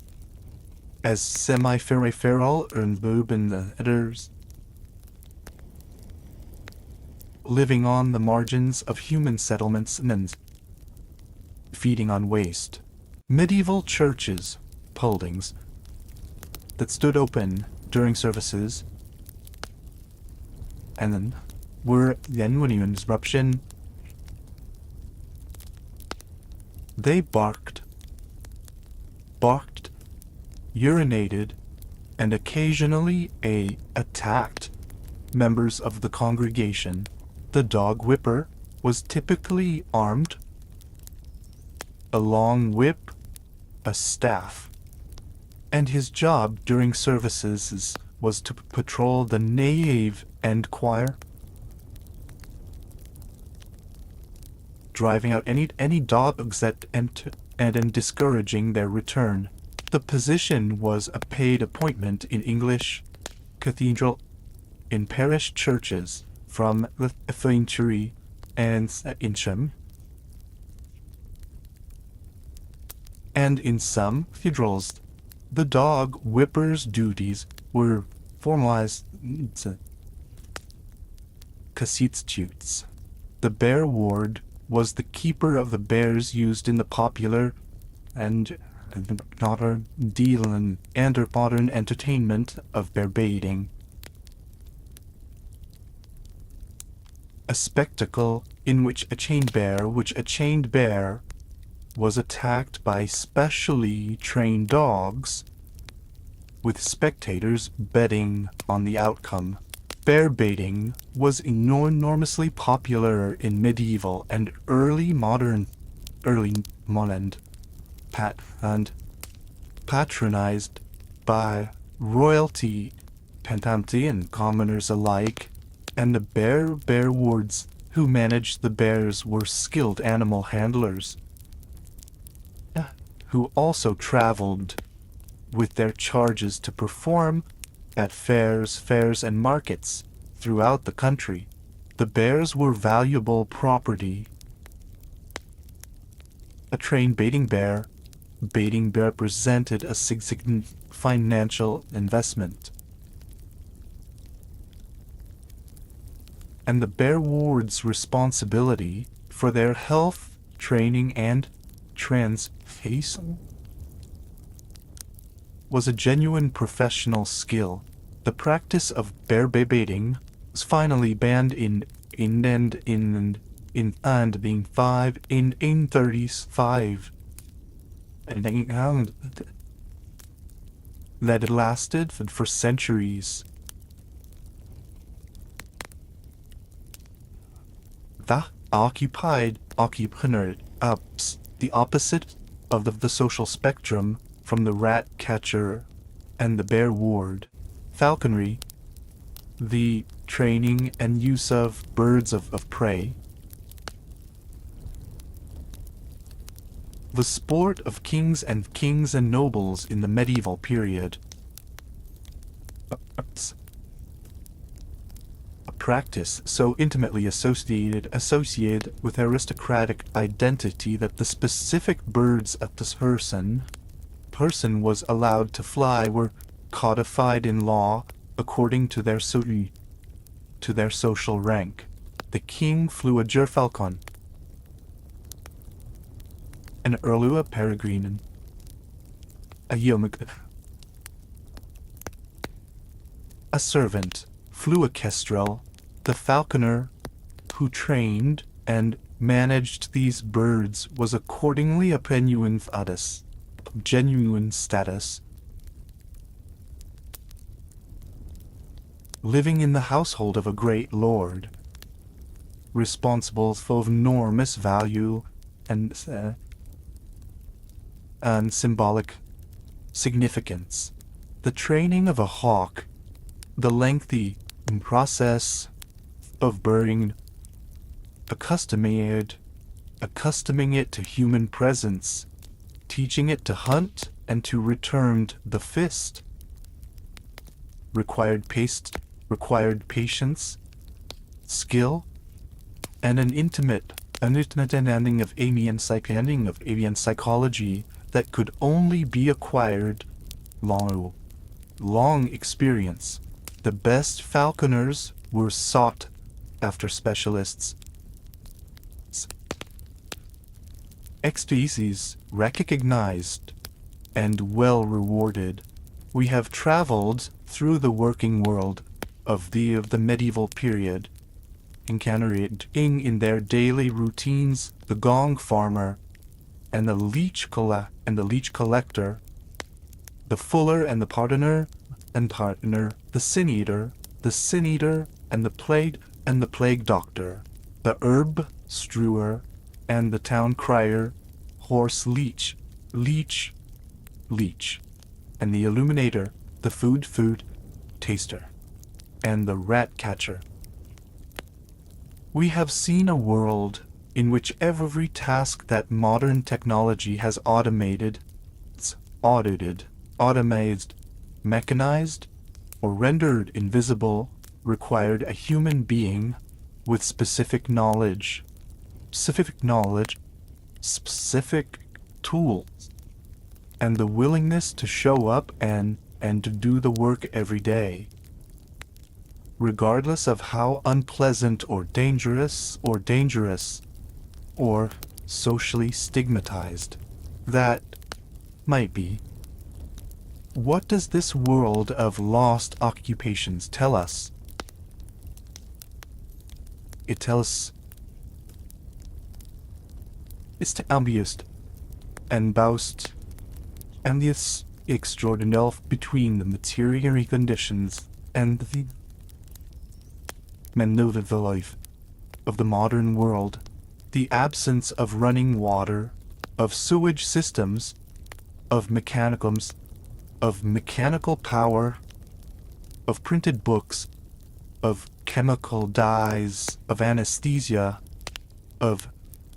as semi-feral urban eaters, living on the margins of human settlements and feeding on waste. Medieval churches, buildings that stood open during services, and then were when in disruption, they barked, urinated, and occasionally attacked members of the congregation. The dog whipper was typically armed, a long whip, a staff, and his job during services was to patrol the nave and choir, driving out any dogs that and discouraging their return. The position was a paid appointment in English cathedral, in parish churches from the infantry and Incham, and in some cathedrals. The dog whipper's duties were formalized into constitutes. The bear ward was the keeper of the bears used in the popular and modern entertainment of bear baiting. A spectacle in which a chained bear was attacked by specially trained dogs, with spectators betting on the outcome. Bear baiting was enormously popular in medieval and early modern and patronized by royalty, peasantry and commoners alike, and the bear wards who managed the bears were skilled animal handlers, who also traveled with their charges to perform at fairs and markets throughout the country. The bears were valuable property. A trained baiting bear represented a significant financial investment. And the bear ward's responsibility for their health, training, and transportation was a genuine professional skill. The practice of bear baiting was finally banned in 1935, and that it lasted for centuries. The the opposite of the social spectrum from the rat catcher and the bear ward. Falconry, the training and use of birds of prey. The sport of kings and nobles in the medieval period. A practice so intimately associated with aristocratic identity that the specific birds of this person was allowed to fly were codified in law according to their social rank. The king flew a gerfalcon, an Erlua peregrine, a yeoman. A servant flew a kestrel. The falconer who trained and managed these birds was accordingly a genuine status, living in the household of a great lord, responsible for enormous value and symbolic significance. The training of a hawk, the lengthy process of birding, accustoming it to human presence, teaching it to hunt and to return the fist, required patience, skill, and an intimate understanding of avian psychology that could only be acquired long experience. The best falconers were sought after specialists. Species recognized and well rewarded. We have traveled through the working world of the medieval period, encountering in their daily routines the gong farmer and the leech collector, the fuller and the pardoner, the sin eater, and the plague doctor, the herb strewer, and the town crier, horse leech, and the illuminator, the food taster, and the rat catcher. We have seen a world in which every task that modern technology has automated, mechanized, or rendered invisible required a human being with specific tools, and the willingness to show up and to do the work every day, regardless of how unpleasant or dangerous or socially stigmatized that might be. What does this world of lost occupations tell us? It tells it's to ambused and boust and the extraordinary between the material conditions and the maneuver life of the modern world, the absence of running water, of sewage systems, of mechanisms, of mechanical power, of printed books, of chemical dyes, of anesthesia, of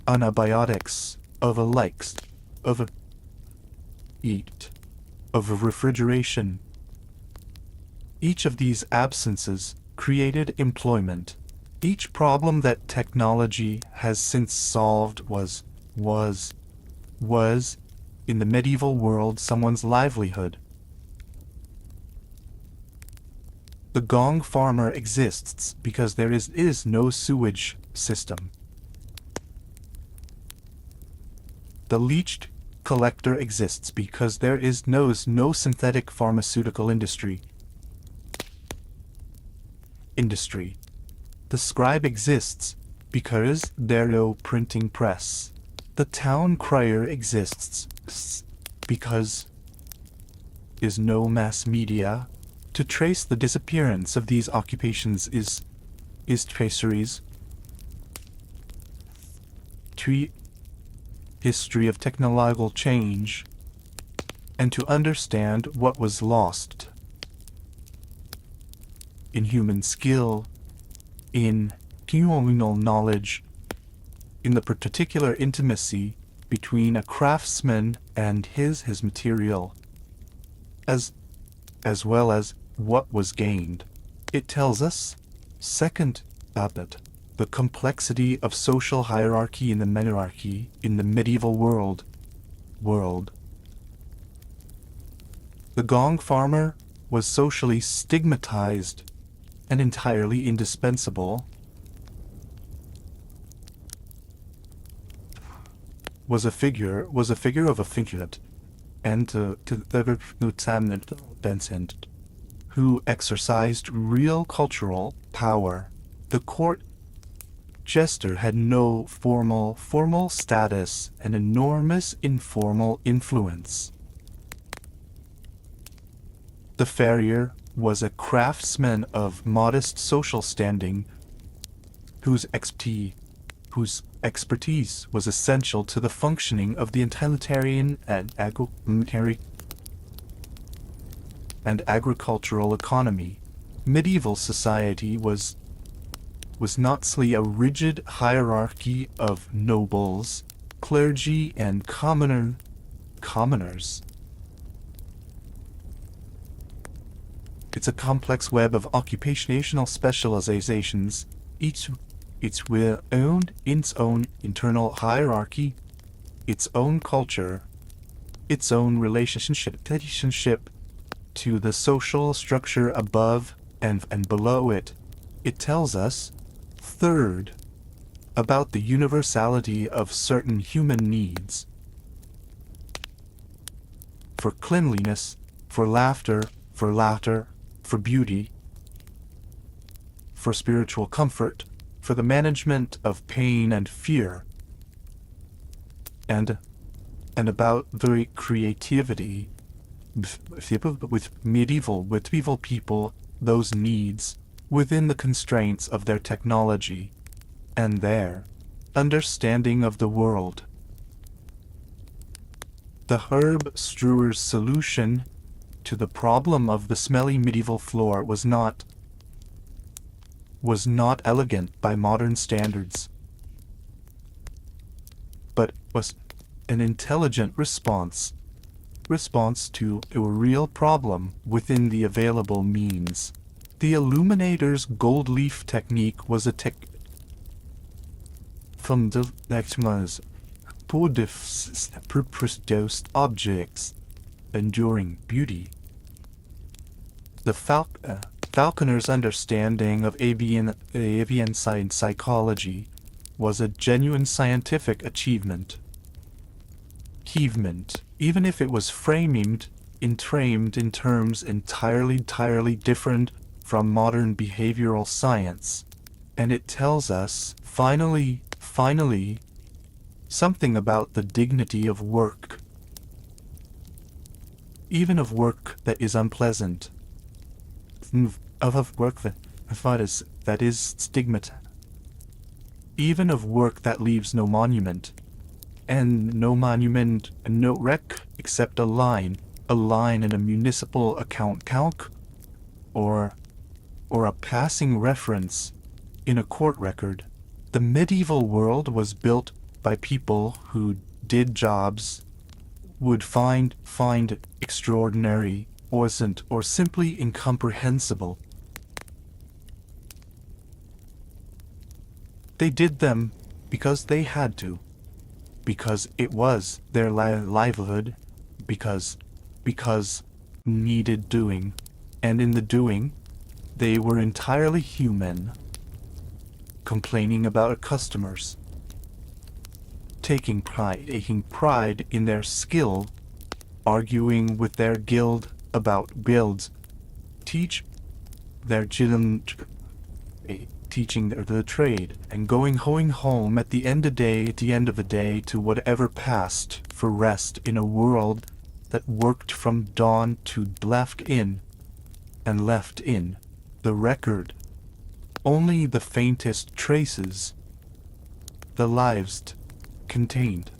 antibiotics, of likes, of heat, of refrigeration. Each of these absences created employment. Each problem that technology has since solved was, in the medieval world, someone's livelihood. The gong farmer exists because there is no sewage system. The leech collector exists because there is no synthetic pharmaceutical industry. The scribe exists because there no printing press. The town crier exists because is no mass media. To trace the disappearance of these occupations is traceries. History of technological change, and to understand what was lost in human skill, in communal knowledge, in the particular intimacy between a craftsman and his material, as well as what was gained. It tells us, second, about the complexity of social hierarchy in the menarchy in the medieval world. The gong farmer was socially stigmatized and entirely indispensable. Was a figure of a figurehead, and to the Vincent, who exercised real cultural power. The court jester had no formal status and enormous informal influence. The farrier was a craftsman of modest social standing, whose expertise was essential to the functioning of the utilitarian and agricultural economy. Medieval society was not solely a rigid hierarchy of nobles, clergy, and commoners. It's a complex web of occupational specializations, each with its own internal hierarchy, its own culture, its own relationship to the social structure above and below it. It tells us, third, about the universality of certain human needs. For cleanliness, for laughter, for beauty, for spiritual comfort, for the management of pain and fear, and about the creativity with medieval people, those needs within the constraints of their technology and their understanding of the world. The herb strewer's solution to the problem of the smelly medieval floor was not elegant by modern standards, but was an intelligent response to a real problem within the available means. The illuminator's gold leaf technique was a from the Lexman's produced objects enduring beauty. The falconer's understanding of avian science psychology was a genuine scientific achievement, even if it was framed in terms entirely different from modern behavioral science. And it tells us, finally, something about the dignity of work, even of work that is unpleasant, of work that is stigmatized, even of work that leaves no monument, and no wreck except a line a line in a municipal account calc, or a passing reference in a court record. The medieval world was built by people who did jobs, would find extraordinary, wasn't, or simply incomprehensible. They did them because they had to, because it was their livelihood, because needed doing, and in the doing, they were entirely human, complaining about customers, taking pride in their skill, arguing with their guild about builds, teaching the trade, and going home at the end of the day to whatever passed for rest in a world that worked from dawn to left in the record only the faintest traces the lives contained.